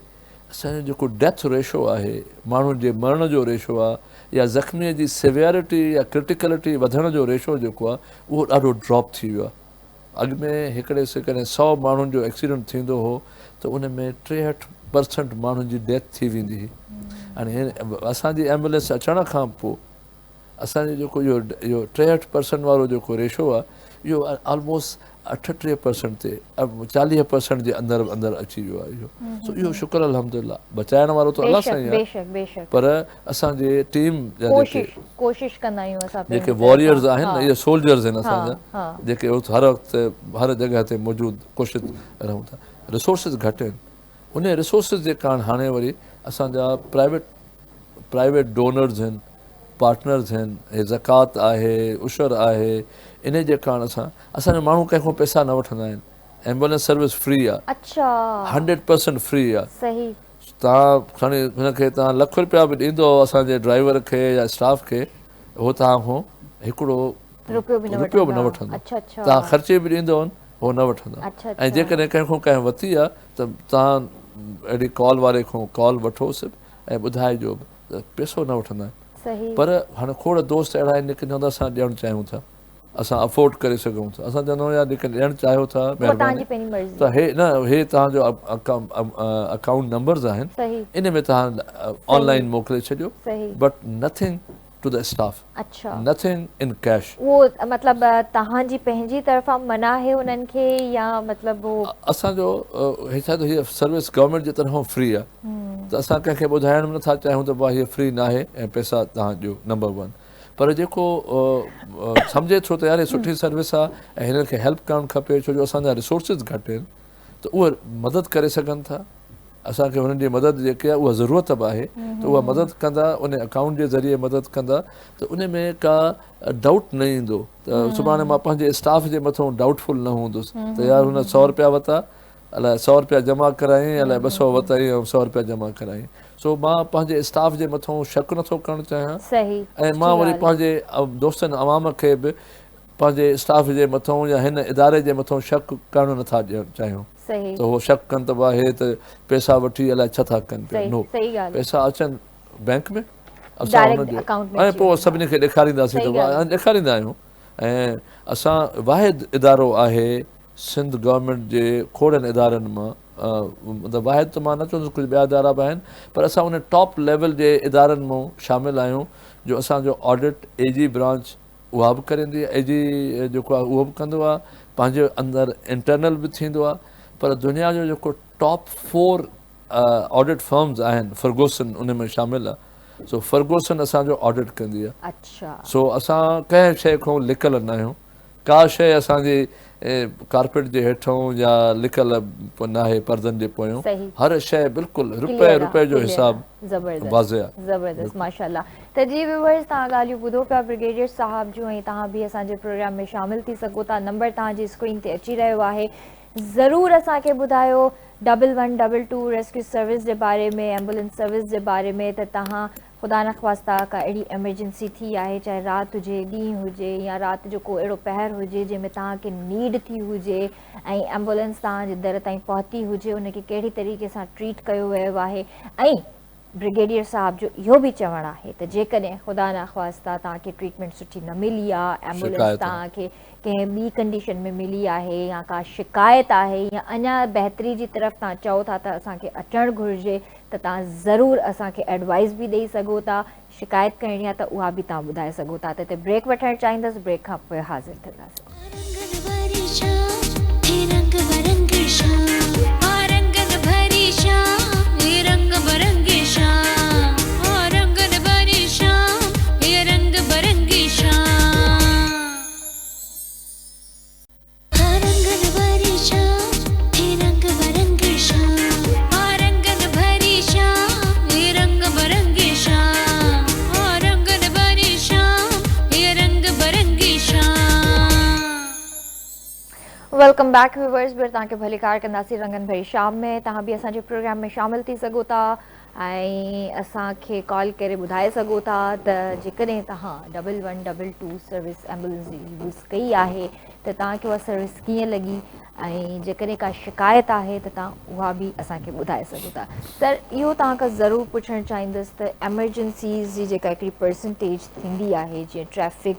असांजो जेको डेथ रेशो आहे, माण्हुनि जे मरण जो रेशो आहे, या ज़ख़्मीअ जी सिवियरिटी या क्रिटिकलिटी वधण जो रेशो जेको आहे उहो ॾाढो ड्रॉप थी वियो आहे। अॻु में हिकिड़े सेकंड 100 माण्हुनि जो एक्सीडेंट थींदो हो त उन में 63% माण्हुनि जी डेथ थी वेंदी हुई। हाणे असांजी एम्बुलेंस अचण खां पोइ असांजो जेको इहो 63% वारो जेको रेशो आहे इहो ऑलमोस्ट 38% ते 40% जे अंदरि अची वियो आहे इहो। सो इहो शुक्र अल्हम्दुलिल्लाह, बचाइण वारो त अलाह साईं आहे, पर असांजे टीम जा जेके वॉरियर्स आहिनि न, इहे सोल्जर्स आहिनि असांजा, जेके हर वक़्तु हर जॻह ते मौजूदु कोशिशि रहूं था। रिसोर्सिस घटि आहिनि, उन रिसोर्सिस जे कारण हाणे वरी असांजा प्राइवेट डोनर्स आहिनि, पार्टनर्स आहिनि, हे ज़कात आहे, उशर आहे, इन जे कारण असांजा माण्हू कंहिंखां पैसा न वठंदा आहिनि, एम्बुलेंस सर्विस फ्री आहे, 100% फ्री आहे। तव्हां खणी हुनखे तव्हां लख रुपया बि ॾींदो असांजे ड्राइवर खे या स्टाफ खे, उहो तव्हांखां हिकिड़ो रुपयो बि न वठंदो, तव्हां ख़र्चे बि ॾींदो उहो न वठंदा। ऐं जेकॾहिं कंहिंखां कंहिं वरिती आहे त तव्हां अहिड़ी कॉल वारे खां कॉल वठोसि ऐं ॿुधाइजो बि त पैसो न वठंदा आहिनि। पर हाणे खोड़ दोस्त अहिड़ा आहिनि जेके चवंदा असां ॾियणु चाहियूं था, असां अफोर्ड करे सघूं था, असां चवंदा आहियूं यार जेके ॾियणु चाहियो था महिरबानी त हे तव्हांजो अकाउंट नंबर्स आहिनि, इन में तव्हां ऑनलाइन मोकिले छॾियो, but nothing to the staff, nothing in cash. वो मतलब तव्हांजी पंहिंजी तरफ़ां मना है उन्हनि खे या मतलब वो असांजो हीअ सर्विस गवर्नमेंट जे तरफ़ां फ्री आहे, त असां कंहिंखे ॿुधाइण बि नथा चाहियूं त भाउ हीअ फ्री न आहे ऐं पैसा तव्हां ॾियो नंबर 1। पर जेको सम्झे थो त यार सुठी सर्विस आहे ऐं हिननि खे हेल्प करणु खपे छो जो असांजा रिसोर्सिस घटि आहिनि त उहे मदद करे सघनि था। असांखे हुननि जी मदद जेकी आहे उहा ज़रूरत बि आहे त उहा मदद कंदा, उन अकाउंट जे ज़रिए मदद कंदा त उन में का डाउट न ईंदो त सुभाणे मां पंहिंजे स्टाफ जे मथां डाउटफुल न हूंदुसि त यार हुन 100 रुपया वरिता, अलाए 100 रुपया जमा करायईं, अलाए 200 वरितई ऐं 100 रुपया जमा करायईं। सो मां पंहिंजे स्टाफ जे मथां शक नथो करणु चाहियां ऐं मां वरी पंहिंजे दोस्तनि अवाम खे बि पंहिंजे स्टाफ जे मथां या हिन इदारे जे मथां शक करणु नथा ॾियणु चाहियूं त उहो शक कनि त भाउ हे त पैसा वठी अलाए छा था कनि पिया। नो, पैसा अचनि बैंक में, असां हुनजो ऐं पोइ सभिनी खे ॾेखारींदासीं त ॾेखारींदा आहियूं। ऐं असां वाहिद इदारो आहे सिंध गवर्नमेंट जे खोड़नि इदारनि मां, मतिलबु वाहिद त मां न चवंदुसि, कुझु ॿिया इदारा बि आहिनि पर असां उन टॉप लेवल जे इदारनि मां शामिलु आहियूं जो असांजो ऑडिट एजी ब्रांच उहा बि कंदी आहे, एजी जेको आहे उहो बि कंदो आहे, पंहिंजे अंदरि इंटरनल बि थींदो आहे। पर दुनिया जो जेको टॉप 4 ऑडिट फर्म्स आहिनि, फर्गूसन उन में शामिलु आहे। सो फर्गूसन असांजो ऑडिट कंदी आहे। सो असां कंहिं शइ खां लिकल न आहियूं, का शइ असांजी कारपेट जे हेठां या लिकल न आहे परदनि जे पोयां, हर शइ बिल्कुलु रुपए जो हिसाब वाज़े आहे। ज़बरदस्त, माशाल्लाह। त जी व्यूअर्स, तव्हां ॻाल्हियूं ॿुधो पिया ब्रिगेडियर साहब जूं ऐं तव्हां बि असांजे प्रोग्राम में शामिलु थी सघो था। नंबर तव्हांजी स्क्रीन ते अची रहियो आहे, ज़रूरु असांखे ॿुधायो 1122 रेस्क्यू सर्विस जे बारे में, एम्बुलेंस सर्विस जे बारे में। त तव्हां ख़ुदा न ख़्वास्ता का अहिड़ी एमरजेंसी थी आहे, चाहे राति हुजे, ॾींहुं हुजे या राति जो को अहिड़ो पहर हुजे जंहिंमें तव्हांखे नीड थी हुजे ऐं एम्बुलेंस तव्हांजे दर ताईं पहुती हुजे, उनखे कहिड़ी तरीक़े सां ट्रीट कयो वियो आहे। ऐं ब्रिगेडियर साहब जो इहो बि चवणु आहे त जेकॾहिं ख़ुदा न ख़्वास्ता तव्हांखे ट्रीटमेंट सुठी न मिली आहे, एम्बुलेंस तव्हांखे कंहिं ॿी कंडीशन में मिली आहे या का शिकायत आहे या अञा बहितरी जी तरफ़ तव्हां चओ था त असांखे अचणु घुरिजे, त तव्हां ज़रूरु असांखे एडवाइस बि ॾेई सघो था। शिकायत करणी आहे त उहा बि तव्हां ॿुधाए सघो था। त हिते ब्रेक वठणु चाहींदसि, ब्रेक खां पोइ हाज़िर थींदासीं। वेलकम बैक व्यूअर्स, फिर तव्हांखे भली कार कंदासीं रंगन भरी शाम में। तव्हां बि असांजे प्रोग्राम में शामिलु थी सघो था ऐं असांखे कॉल करे ॿुधाए सघो था त जेकॾहिं तव्हां 1122 सर्विस एम्बुलेंस जी यूज़ कई आहे त तव्हांखे उहा सर्विस कीअं लॻी ऐं जेकॾहिं का शिकायत आहे त तव्हां उहा बि असांखे ॿुधाए सघो था। सर, इहो तव्हांखां ज़रूरु पुछणु चाहींदसि त एमरजेंसीज़ जी जेका हिकिड़ी परसेंटेज थींदी आहे, जीअं ट्रैफिक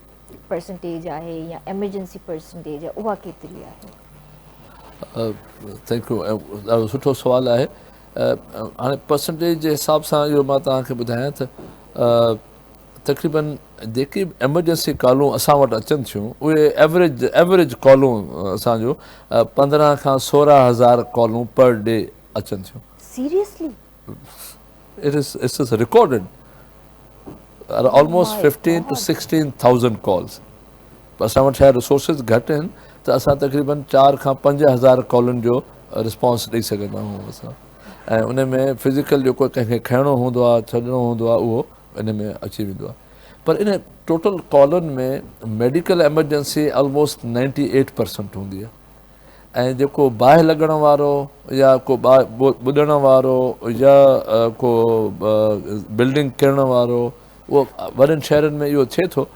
परसेंटेज आहे या एमरजेंसी परसेंटेज आहे, उहा केतिरी आहे? थैंक यू, ॾाढो सुठो सुवालु आहे। हाणे परसेंटेज जे हिसाब सां इहो मां तव्हांखे ॿुधायां त तक़रीबन जेकी बि एमरजेंसी कॉलूं असां वटि अचनि थियूं उहे एवरेज कॉलूं असांजो 15 खां 16,000 कॉलूं पर डे अचनि थियूं। Seriously? It is recorded almost 15 to 16,000 calls. असां वटि छा रिसोर्सिस घटि आहिनि त असां तक़रीबन 4 खां 5,000 कॉलुनि जो रिस्पॉन्स ॾेई सघंदा आहियूं असां। ऐं उन में फिज़िकल जेको कंहिंखे खणणो हूंदो आहे, छॾिणो हूंदो आहे, उहो इन में अची वेंदो आहे। पर इन टोटल कॉलुनि में मेडिकल एमरजेंसी ऑलमोस्ट 98% हूंदी आहे। ऐं जेको बाहि लॻण वारो या को ॿुॾण वारो या को बिल्डिंग किरण वारो, उहो वॾनि शहरनि में इहो थिए थो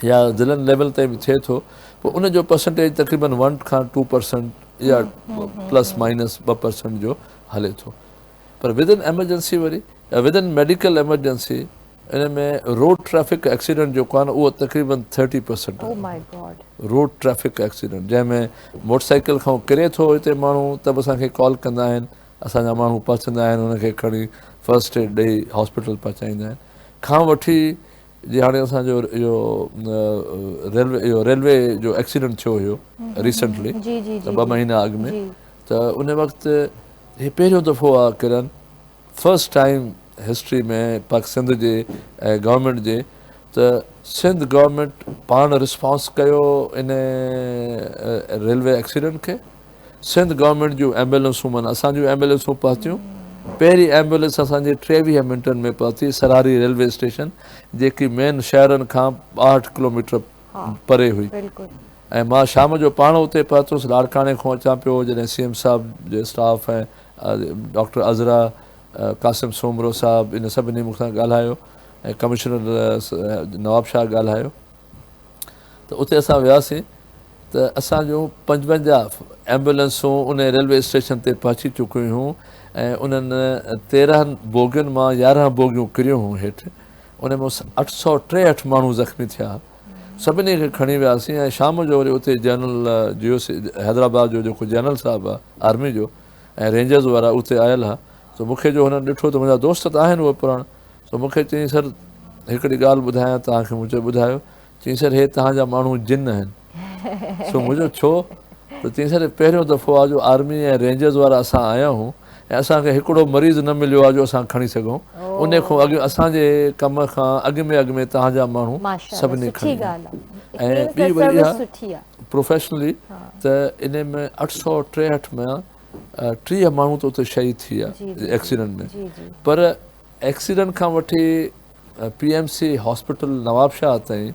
या ज़िलनि लेवल ते बि थिए थो, पोइ उनजो परसेंटेज तक़रीबन 1 खां 2% या प्लस माइनस 2% जो हले थो। पर विदिन एमरजेंसी वरी विदिन मेडिकल एमरजेंसी इन में रोड ट्रैफिक एक्सीडेंट जेको आहे न उहो तक़रीबन 30% आहे। रोड ट्रैफिक एक्सीडेंट जंहिंमें मोटरसाइकिल खां किरे थो हिते माण्हू त बि असांखे कॉल कंदा आहिनि, असांजा माण्हू पहुचंदा आहिनि, हुनखे खणी फर्स्ट एड ॾेई हॉस्पिटल पहुचाईंदा आहिनि। खां वठी जीअं हाणे असांजो इहो रेलवे जो एक्सीडेंट थियो हुयो रिसेंटली, 2 महीना अॻु में, त उन वक़्तु हे पहिरियों दफ़ो आहे किरन फर्स्ट टाइम हिस्ट्री में पाक सिंध जे गवर्नमेंट जे त सिंध गवर्नमेंट पाण रिस्पॉन्स कयो इन रेलवे एक्सीडेंट खे। सिंध गवर्नमेंट जूं एम्बुलेंसूं माना असांजूं एम्बुलेंसूं पहुतियूं। पहिरीं एम्बुलेंस असांजे 23 मिंटनि में पहुती सरारी रेलवे स्टेशन, जेकी मेन शहरनि खां 8 किलोमीटर परे हुई। ऐं मां शाम जो पाण उते पहुतुसि, लाड़काणे खां अचां पियो जॾहिं CM साहब जे स्टाफ ऐं डॉक्टर अज़रा, कासिम सोमरो साहब, इन सभिनी मूंसां ॻाल्हायो ऐं कमिश्नर नवाब शाह ॻाल्हायो। त उते असां वियासीं त असांजूं 55 एम्बुलेंसूं उन रेलवे स्टेशन ते पहुची चुकियूं हुयूं ऐं उन्हनि 13 बोगियुनि मां 11 बोगियूं किरियूं हुयूं हेठि। उन में 863 माण्हू ज़ख़्मी थिया। सभिनी खे खणी वियासीं ऐं शाम जो वरी उते जनरल GOC हैदराबाद जो जेको जनरल साहिबु आहे आर्मी जो ऐं रेंजर्स वारा उते आयल हुआ। सो मूंखे जो हुननि ॾिठो त मुंहिंजा दोस्त त आहिनि उहे पुराणा, सो मूंखे चयईं सर हिकिड़ी ॻाल्हि ॿुधायां तव्हांखे। मुंहिंजो ॿुधायो। चयईं सर हे तव्हांजा माण्हू जिन आहिनि। सो मुंहिंजो छो? त चयईं सर पहिरियों दफ़ो आहे जो आर्मी ऐं रेंजर्स वारा असां आया आहियूं ऐं असांखे हिकिड़ो मरीज़ न मिलियो आहे जो असां खणी सघूं। उन खां अॻु असांजे कम खां अॻु में तव्हांजा माण्हू सभिनी खणी। ऐं ॿी वरी आहे प्रोफेशनली त इन में 863 में 30 माण्हू त उते शहीद थी विया एक्सीडेंट में। पर एक्सीडेंट खां वठी PMC हॉस्पिटल नवाब शाह ताईं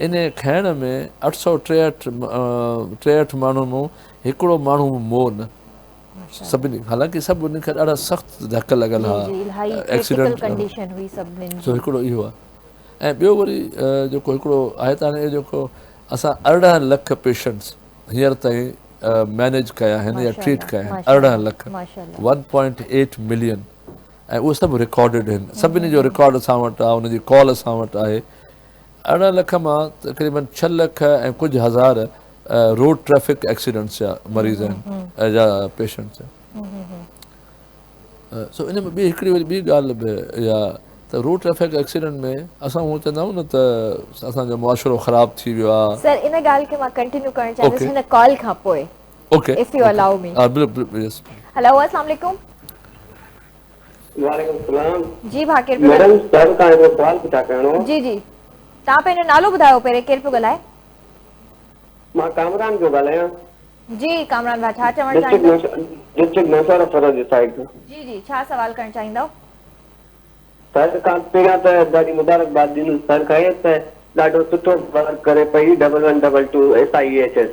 इन खाइण में 863 माण्हुनि मां हिकिड़ो माण्हू मो न। सभिनी, हालांकि सभु उन खे ॾाढा सख़्तु धक लॻल हुआ एक्सीडेंट। सो हिकिड़ो इहो आहे। ऐं ॿियो वरी जेको हिकिड़ो आहे त हाणे जेको असां 18 लख पेशेंट्स हींअर ताईं मैनेज कया आहिनि या ट्रीट कया आहिनि। 18 लख 1.8 मिलियन ऐं उहे सभु रिकॉर्डिड आहिनि। सभिनी जो रिकॉर्ड असां वटि आहे, उनजी कॉल असां वटि आहे। 18 लख मां तक़रीबन 6 लख ऐं कुझु हज़ार रोड ट्रैफिक एक्सीडेंट्स जा मरीज़ आहिनि जा पेशेंट्स आहिनि। सो इन में ॿी हिकिड़ी वरी ॿी ॻाल्हि बि इहा त रोड ट्रैफिक एक्सीडेंट में असां उहो चवंदा आहियूं न त असांजो मुआशिरो ख़राबु थी वियो आहे। सर इन ॻाल्हि खे मां कंटिन्यू करणु चाहींदसि हिन कॉल खां पोइ। Okay, if U allow me. Hello, अस्सलाम वालेकुम। वालेकुम सलाम। जी भाकिर मैडम सर का एक सवाल पूछा करणो। जी जी, तव्हां पंहिंजो नालो ॿुधायो पहिरें, केरु पियो ॻाल्हाए? मां कामरान पियो ॻाल्हायां। जी कामरान भाई, छा चवणु चाहींदो? डिस्ट्रिक्ट नौशहरा फरज साइड। जी जी, छा सवाल करणु चाहींदो? सर खां पहिरियां त ॾाढी मुबारकबाद ॾिनो सर खे त ॾाढो सुठो वर्क करे पई 1122 SIHS।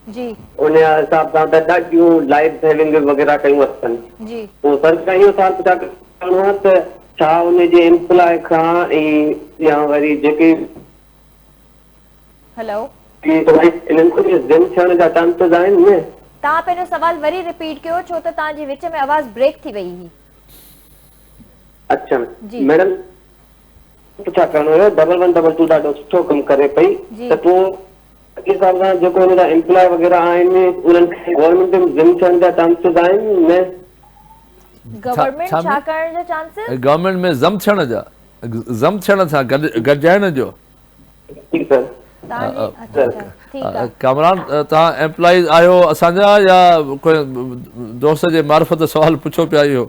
जी उन हिसाब सां त ॾाढियूं लाइफ सेविंग वग़ैरह कयूं अथनि। जी पोइ सर खां इहो सवाल पुछा करणो आहे त छा उनजे एम्प्लॉय खां या वरी जेके हेलो इन्हनि खे जिम थियण जा चांसिस आहिनि न? तव्हां पंहिंजो सवाल वरी रिपीट कयो, छो त तव्हांजी विच में आवाज़ ब्रेक थी वई हुई। अच्छा मैडम, पुछा करणो हुयो 1122 ॾाढो सुठो कमु करे पई त पोइ हिसाब सां जेको हुनजा एम्प्लॉय वग़ैरह आहिनि उन्हनि खे गवर्नमेंट में जिम थियण जा चांसिस आहिनि न? गवर्नमेंट छा करण जा चांसिस? गवर्नमेंट में ज़म थियण जा, ज़म थियण सां गॾिजाइण जो। ठीक सर। कामरान, तव्हां एम्प्लॉइज आहियो असांजा या कोई दोस्त जे मार्फत सवाल पुछो पिया इहो?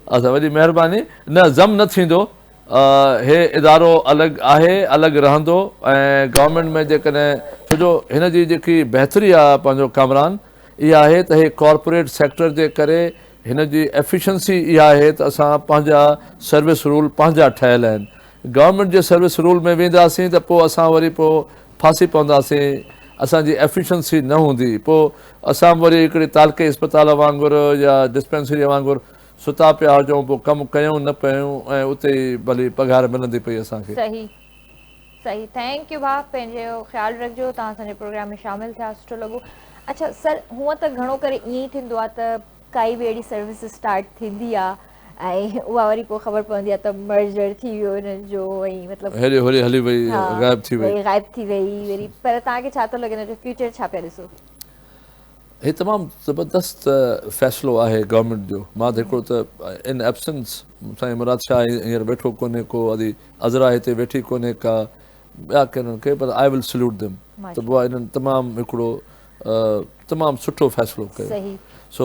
अच्छा, वॾी महिरबानी। न, ज़म न थींदो। हे इदारो अलॻि आहे, अलॻि रहंदो ऐं गवर्नमेंट में जेकॾहिं छो जो हिन जी जेकी बहितरी आहे पंहिंजो कामरान इहा आहे त हे कॉर्पोरेट सेक्टर जे करे हिन जी एफिशिएंसी इहा आहे त असां पंहिंजा सर्विस रूल पंहिंजा ठहियल आहिनि। गवर्नमेंट जे सर्विस रूल में वेंदासीं त पोइ असां वरी पोइ फासी पवंदासीं, असांजी एफिशिएंसी न हूंदी। पोइ असां वरी हिकिड़ी तालके इस्पताल वांगुरु या डिस्पेंसरी वांगुरु सुता पिया हुजूं, पोइ कमु कयूं न पियूं ऐं उते ई भली पघार मिलंदी पई असांखे। सही सही, थैंक यू भाउ, पंहिंजो ख़्यालु रखिजो। तव्हां असांजे प्रोग्राम में शामिल थिया, सुठो लॻो। अच्छा सर, हूअं त घणो करे ईअं ई थींदो आहे त काई बि अहिड़ी सर्विस स्टार्ट थींदी आहे ऐं उहा वरी पोइ ख़बर पवंदी आहे त मर्जर थी वियो हिननि जो ऐं मतिलबु हली वई, गायब थी वई वरी। पर तव्हांखे छा थो लॻे हिन जो फ्यूचर छा पिया ॾिसो? हे तमामु ज़बरदस्त फ़ैसिलो आहे गवर्नमेंट जो। मां त हिकिड़ो त इन एब्सेंस साईं मुराद शाह हींअर वेठो कोन्हे को, अदी अज़रा हिते वेठी कोन्हे का, ॿिया कहिड़नि खे, पर आई विल सल्यूट देम। त पोइ इन्हनि तमामु हिकिड़ो तमामु सुठो फ़ैसिलो कयो सही सो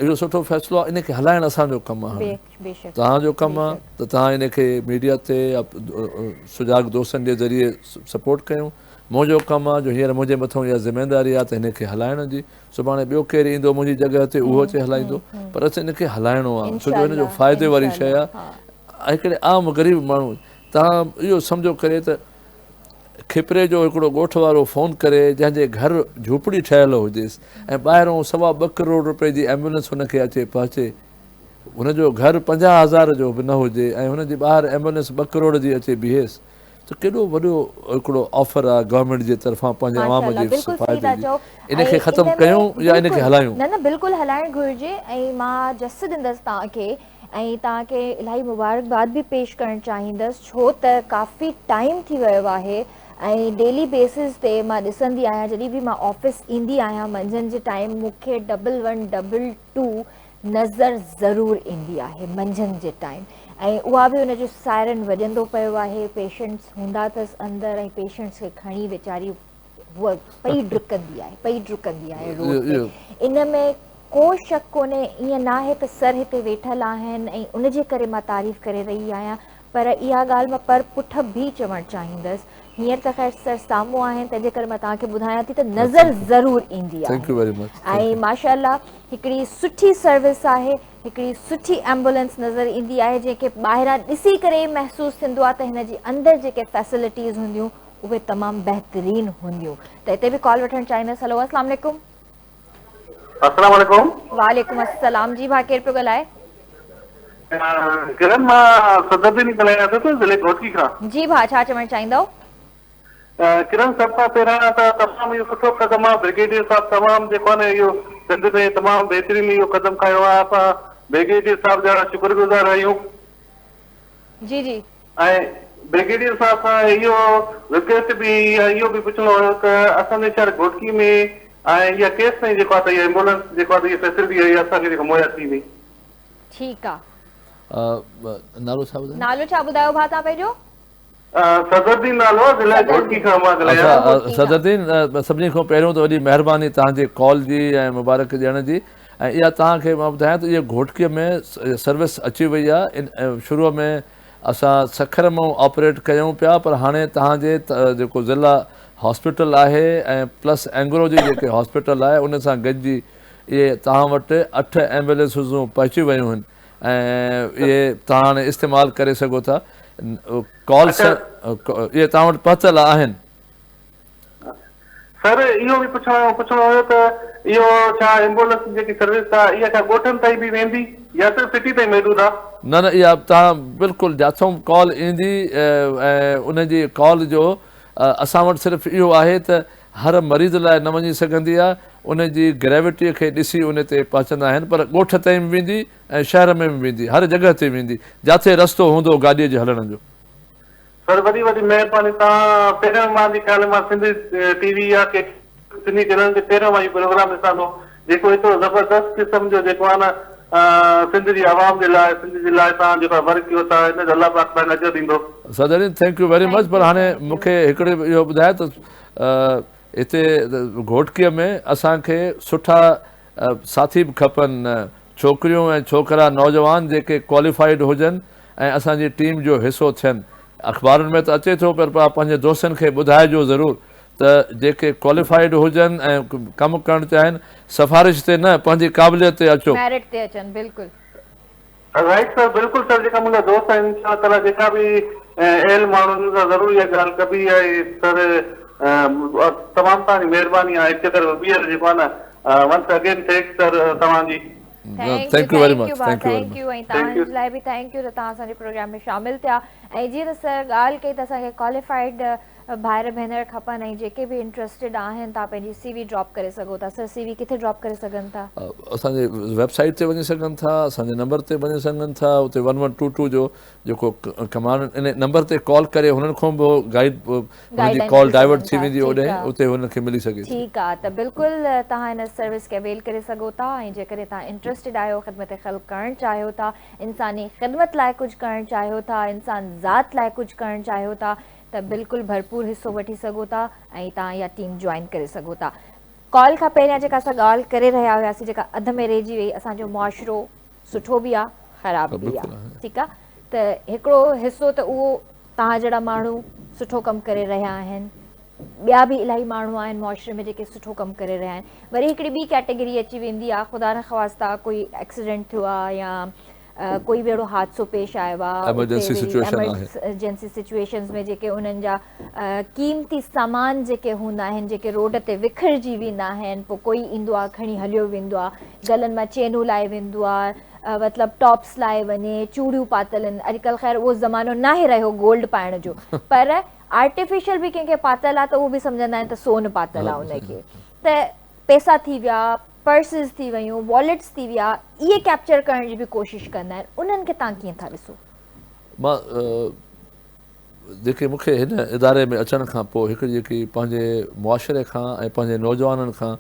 इहो सुठो फ़ैसिलो आहे इनखे हलाइण असांजो कमु आहे बेशक तव्हांजो कमु आहे त तव्हां इनखे मीडिया ते या सुजाग दोस्तनि जे ज़रिए सपोर्ट कयूं मुंहिंजो कमु आहे जो हींअर मुंहिंजे मथां इहा ज़िमेदारी आहे त हिनखे हलाइण जी सुभाणे ॿियो केरु ईंदो मुंहिंजी जॻह ते उहो अचे हलाईंदो पर असां हिनखे हलाइणो आहे छो जो हिनजो फ़ाइदे वारी शइ आहे हिकिड़े आम ग़रीब माण्हू तव्हां इहो सम्झो करे त खिपरे जो हिकिड़ो ॻोठ वारो फ़ोन करे जंहिंजे घर झूपड़ी ठहियलु हुजेसि ऐं ॿाहिरों 2.25 करोड़ रुपए जी एम्बुलेंस हुनखे अचे पहुचे हुनजो घर 50,000 जो बि न हुजे ऐं हुनजी ॿाहिरि एम्बुलेंस 2 करोड़ जी अचे बीहेसि त केॾो वॾो हिकिड़ो ऑफर आहे गवर्नमेंट जे तरफ़ां पंहिंजे आवाम जे फ़ाइदे जी इनखे ख़तमु कयूं या इनखे हलायूं न बिल्कुलु हलाइणु घुरिजे ऐं मां जस ॾींदसि तव्हांखे ऐं तव्हांखे इलाही मुबारकबाद बि पेश करणु चाहींदसि छो त काफ़ी टाइम थी वियो आहे ऐं डेली बेसिस ते मां ॾिसंदी आहियां जॾहिं बि मां ऑफिस ईंदी आहियां मंझंदि जे टाइम मूंखे 1122 नज़र ज़रूरु ईंदी आहे मंझंदि जे टाइम ऐं उहा बि हुनजो सायरन वॼंदो पियो आहे पेशेंट्स हूंदा अथसि अंदरि ऐं पेशेंट्स खे खणी वीचारी हूअ पई डुकंदी आहे रोड ते इन में को शक कोन्हे ईअं न आहे त सर हिते वेठल आहिनि ऐं उनजे करे मां तारीफ़ करे रही आहियां पर इहा ॻाल्हि मां पर पुठ बि चवणु चाहींदसि हींअर त ख़ैर सर साम्हूं आहिनि तंहिंजे करे मां तव्हांखे ॿुधायां थी त नज़र ज़रूरु ईंदी आहे ऐं माशाअल्लाह हिकिड़ी सुठी सर्विस आहे हिकिड़ी सुठी एम्बुलेंस नज़र ईंदी आहे जंहिंखे ॿाहिरां ॾिसी करे महसूसु थींदो आहे त हिन जी अंदरि जेके फैसिलिटीज़ हूंदियूं उहे तमामु बहितरीनु हूंदियूं त हिते बि कॉल वठणु चाहींदसि हलो अस्सलाम वालेकुम वालेकुम अस्सलाम जी भाउ केरु पियो ॻाल्हाए किरण मां सदरदीन ॻाल्हायां थो ज़िले घोटकी खां जी भाउ छा चवणु चाहींदव किरण सभ खां पहिरियां त तमामु इहो सुठो क़दम आहे ब्रिगेडियर साहिबु तमामु जेको आहे न इहो सिंध में तमामु बहितरीनु इहो क़दम खयो आहे असां ब्रिगेडियर साहिब जा शुक्रगुज़ार आहियूं जी जी ऐं ब्रिगेडियर साहिब खां इहो रिक्वेस्ट बि इहो बि पुछणो हुयो त असांजे शहर घोटकी में ऐं इहा केस ताईं जेको आहे त इहा एम्बुलेंस जेको आहे त इहा फैसिलिटी आहे इहा असांखे जेको मुहैया थी वई ठीकु आहे नालो छा ॿुधायो भाउ तव्हां पंहिंजो सदरदीन नालो ज़िला घोटकी खां मां ॻाल्हायां सदरदीन सभिनी खां पहिरियों त वॾी महिरबानी तव्हांजे कॉल जी ऐं मुबारक ॾियण जी ऐं इहा तव्हांखे मां ॿुधायां त इहा घोटकीअ में सर्विस अची वई आहे शुरूअ में असां सखर मां ऑपरेट कयूं पिया पर हाणे तव्हांजे जेको ज़िला हॉस्पिटल आहे ऐं प्लस एंग्रो जी जेके हॉस्पिटल आहे उन सां गॾिजी इहे तव्हां वटि 8 एम्बुलेंसूं पहुची वियूं आहिनि ऐं इहे तव्हां हाणे इस्तेमालु करे सघो था कॉल इहे तव्हां वटि पहुतल आहिनि सर इहो बि पुछणो हुयो त इहो छा एम्बुलेंस जेकी सर्विस आहे इहा छा ॻोठनि ताईं बि वेंदी या सिर्फ़ु सिटी ताईं महदूद आहे न इहा तव्हां बिल्कुलु जिथां कॉल ईंदी ऐं उनजी कॉल जो असां वटि सिर्फ़ु इहो आहे त हर मरीज़ लाइ न वञी सघंदी आहे उनजी ग्रेविटीअ खे ॾिसी उन ते पहुचंदा आहिनि पर ॻोठ ताईं बि वेंदी ऐं शहर में बि वेंदी हर जॻह ते वेंदी जिथे रस्तो हूंदो गाॾीअ जे हलण जो सर वॾी वॾी महिरबानी तव्हां पहिरियों मुंहिंजे ख्याल मां सिंधी टीवी या के सिंधी चैनल ते पहिरियों मां इहो प्रोग्राम ॾिसां थो जेको एतिरो ज़बरदस्त क़िस्म जो जेको आहे न सिंध जी आवाम जे लाइ सिंध जे लाइ तव्हां जेको वर्क कयो था हिन जो अलाह पाक तव्हांखे अजर ॾींदो सदरीन थैंक यू वेरी मच पर हाणे मूंखे हिकिड़े इहो ॿुधाए त हिते घोटकीअ में असांखे सुठा साथी बि खपनि छोकिरियूं ऐं छोकिरा नौजवान जेके क्वालिफाइड हुजनि ऐं असांजी टीम जो हिसो थियनि अख़बारुनि में त अचे थो पर पंहिंजे दोस्तनि खे ॿुधाइजो ज़रूरु त जेके क्वालिफाइड हुजनि ऐं कमु करणु चाहिनि सिफारिश ते न पंहिंजी क़ाबिलियत ते अचो मेरिट ते अचनि बिल्कुलु राइट सर बिल्कुलु सर जेका मुंहिंजा दोस्त आहिनि इंशाअल्लाह ताला जेका बि एल माण्हुनि सां ज़रूरु इहा ॻाल्हि कबी आहे सर तमामु तव्हांजी महिरबानी आहे हिकु तरफ़ ॿीहर जेको आहे न वंस अगेन थैंक्स सर तव्हांजी thank you very much thank U ऐं तव्हांजे लाइ बि थैंक यू त तव्हां असांजे प्रोग्राम में शामिलु थिया ऐं जीअं त सर ॻाल्हि कई त असांखे क्वालिफाइड भाइर भेनर खपनि ऐं जेके बि इंट्रस्टेड आहिनि तव्हां पंहिंजी CV ड्रॉप करे सघो था सर CV किथे ड्रॉप करे सघनि था असांजे वेबसाइट ते वञी सघनि था असांजे नंबर ते वञी सघनि था उते 1122 जो जेको कमांड इन नंबर ते कॉल करे हुननि खां बि गाइड हुनजी कॉल डाइवर्ट थी वेंदी ओॾे उते हुनखे मिली सघे ठीकु आहे त बिल्कुलु तव्हां हिन सर्विस खे अवेल करे सघो था ऐं जेकॾहिं तव्हां इंट्रस्टेड आहियो ख़िदमत ख़ल्क़ करणु चाहियो था इंसानी ख़िदमत लाइ कुझु करणु चाहियो था इंसान ज़ात लाइ कुझु करणु चाहियो था त बिल्कुलु भरपूर हिसो वठी सघो था ऐं तव्हां इहा टीम जॉइन करे सघो था कॉल खां पहिरियां जेका असां ॻाल्हि करे रहिया हुआसीं, जेका अध में रहिजी वई, असांजो मुआशिरो सुठो बि आहे, ख़राबु बि बिल्कुलु आहे, आहे। ठीकु आहे। त हिकिड़ो हिसो त उहो तव्हां जहिड़ा माण्हू सुठो कमु करे रहिया आहिनि, ॿिया बि इलाही माण्हू आहिनि मुआशिरे में जेके सुठो कमु करे रहिया आहिनि। वरी हिकिड़ी ॿी कैटेगरी अची वेंदी आहे, ख़ुदा न ख़वास्ता कोई एक्सीडेंट थियो आहे या कोई बि अहिड़ो हादसो पेश आयो आहे, एमरजेंसी सिचुएशन आहे। एमरजेंसी सिचुएशन्स में जेके उन्हनि जा क़ीमती सामान जेके हूंदा आहिनि, जेके रोड ते विखिरजी वेंदा आहिनि, पोइ कोई ईंदो आहे खणी हलियो वेंदो आहे, गलनि मां चेनूं लाहे वेंदो आहे, मतिलबु टॉप्स लाहे वञे, चूड़ियूं पातल आहिनि। अॼुकल्ह ख़ैर उहो ज़मानो न आहे रहियो गोल्ड पाइण जो, पर आर्टिफिशियल बि कंहिंखे पातल आहे त उहो बि सम्झंदा आहिनि त सोन पातल आहे उनखे। त पैसा थी विया, पर्सिस थी वियूं, वॉलेट्स थी विया, इहे कैप्चर करण जी बि कोशिशि कंदा आहिनि। उन्हनि खे तव्हां कीअं था ॾिसो? मां जेके मूंखे हिन इदारे में अचण खां पोइ हिकिड़ी जेकी पंहिंजे मुआशिरे खां ऐं पंहिंजे नौजवाननि खां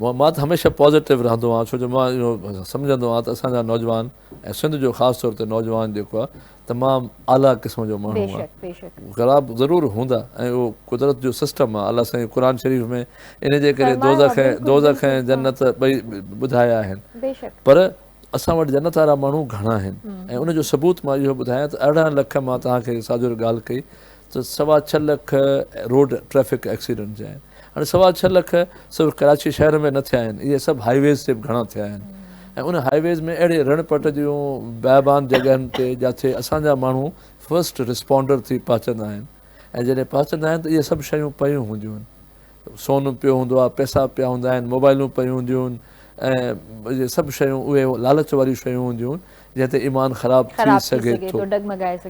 मां त हमेशह पॉज़िटिव रहंदो आहियां, छो जो मां इहो सम्झंदो आहियां त असांजा नौजवान ऐं सिंध जो ख़ासि तौर ते नौजवान जेको आहे तमामु आला क़िस्म जो माण्हू आहे। ख़राब ज़रूरु हूंदा ऐं उहो कुदरत जो सिस्टम आहे। अलाह साईं क़ुर शरीफ़ में इन जे करे दोज़ख ऐं जन्नत ॿई ॿुधाया आहिनि, पर असां वटि जन्नत वारा माण्हू घणा आहिनि। ऐं उनजो सबूत मां इहो ॿुधायां त 18 लख मां तव्हांखे साजोर ॻाल्हि कई त 6.25 लख रोड ट्रैफ़िक एक्सीडेंट जा आहिनि। हाणे 6.25 लख सिर्फ़ु कराची शहर में न थिया आहिनि, इहे सभु हाईवेज़ ते बि घणा थिया आहिनि। ऐं उन हाईवेज़ में अहिड़े रणपट जूं बयाबान जॻहियुनि ते जिथे असांजा माण्हू फर्स्ट रिस्पॉन्डर थी पहुचंदा आहिनि, ऐं जॾहिं पहुचंदा आहिनि त इहे सभु शयूं पियूं हूंदियूं आहिनि, सोन पियो हूंदो आहे, पैसा पिया हूंदा आहिनि, मोबाइलूं पियूं हूंदियूं आहिनि, ऐं इहे सभु शयूं उहे लालच वारियूं शयूं हूंदियूं आहिनि जंहिं ते ईमान ख़राबु थी सघे थो।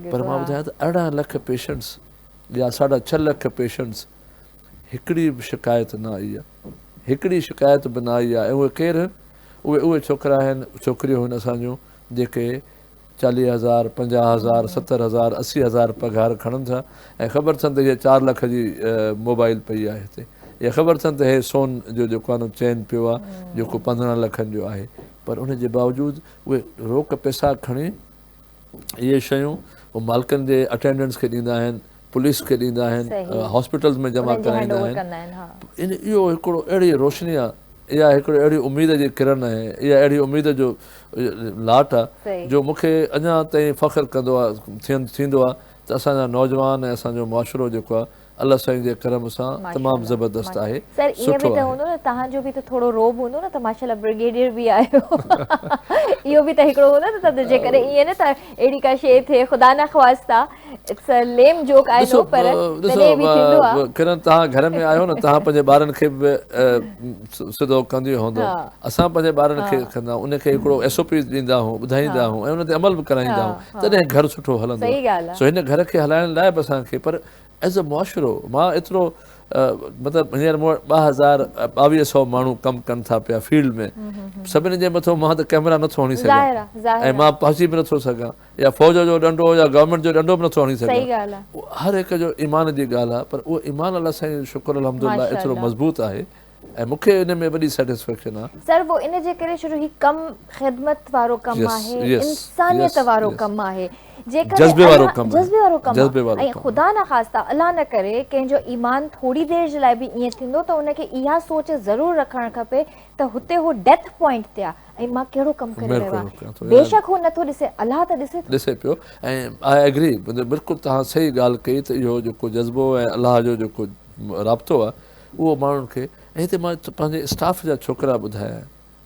पर मां ॿुधायां त 18 लख पेशेंट्स या 6.5 लख पेशेंट्स, हिकिड़ी बि शिकायत न आई आहे, हिकिड़ी शिकायत बि न आई आहे। ऐं उहे केरु आहिनि? उहे छोकिरा आहिनि, छोकिरियूं आहिनि असांजूं जेके 40,000, 50,000, 70,000, 80,000 पघार खणनि था, ऐं ख़बर अथनि त इहे 4 लख जी मोबाइल पई आहे हिते, या ख़बर अथनि त हे सोन जो जेको आहे न चैन पियो आहे जेको 15 लखनि जो आहे, पर उनजे बावजूदि उहे रोक पैसा खणी इहे शयूं उहे मालिकनि जे अटेंडेंट्स खे ॾींदा आहिनि, पुलिस खे ॾींदा आहिनि, हॉस्पिटल्स में जमा कराईंदा आहिनि। इहो हिकिड़ो अहिड़ी रोशनी आहे, इहा हिकिड़ी अहिड़ी उमेद जी किरण आहे, इहा अहिड़ी उमेद जो लाट आहे जो मूंखे अञा ताईं फ़ख़्रु कंदो आहे, थींदो आहे त असांजा नौजवान ऐं असांजो मुआशिरो जेको आहे अलाह साईं जे करम सां तमामु ज़बरदस्त आहे। सर इहे बि त हूंदो न, तव्हांजो बि त थोरो रोब हूंदो न त माशाल्लाह ब्रिगेडियर बि आहियो, इहो बि त हिकिड़ो हूंदो न त जेकॾहिं ईअं न त अहिड़ी का शइ थिए, ख़ुदा न ख़वास्ता, it's a lame joke I know, पर तॾहिं बि थींदो आहे। किरण तव्हां घर में आहियो न, तव्हां पंहिंजे ॿारनि खे बि सिधो कंदी हूंदो, असां पंहिंजे ॿारनि खे कंदा आहियूं, उनखे हिकिड़ो SOP ॾींदा आहियूं, ॿुधाईंदा आहियूं ऐं उन ते अमल बि कराईंदा आहियूं, तॾहिं घर सुठो हलंदो आहे। सो हिन घर खे हलाइण लाइ बि असांखे, पर एज़ अ मुआशिरो मां एतिरो मतिलबु हींअर मूं वटि 2200 माण्हू कमु कनि था पिया फील्ड में, सभिनी जे मथां मां त कैमरा नथो हणी सघां ऐं मां पहुची बि नथो सघां, या फ़ौज जो ॾंडो या गवर्नमेंट जो ॾंडो बि नथो हणी सघां। हर हिक जो ईमान जी ॻाल्हि आहे, पर उहो ईमान अलाह साईं शुक्र अल्हम्दुलिल्लाह एतिरो मज़बूत आहे ऐं मूंखे इन में वॾी सेटिस्फेक्शन आहे। सर वो इन जे करे शुरू ही कमु ख़िदमत वारो कमु आहे, इंसानियत वारो कमु आहे, जज़्बे वारो कमु आहे। ऐं ख़ुदा न ख़ास्ता अलाह न करे कंहिंजो ईमान थोरी देरि जे लाइ बि ईअं थींदो त उनखे इहा सोच ज़रूरु रखणु खपे त हुते हो डेथ पॉइंट ते आहे ऐं मां कहिड़ो कमु करे रहियो आहियां। बेशक हू नथो ॾिसे, अलाह त ॾिसे पियो। ऐं आई एग्री, बिल्कुलु तव्हां सही ॻाल्हि कई त इहो जेको जज़्बो ऐं अलाह जो जेको राब्तो आहे उहो माण्हुनि खे, ऐं हिते मां पंहिंजे स्टाफ जा छोकिरा ॿुधाया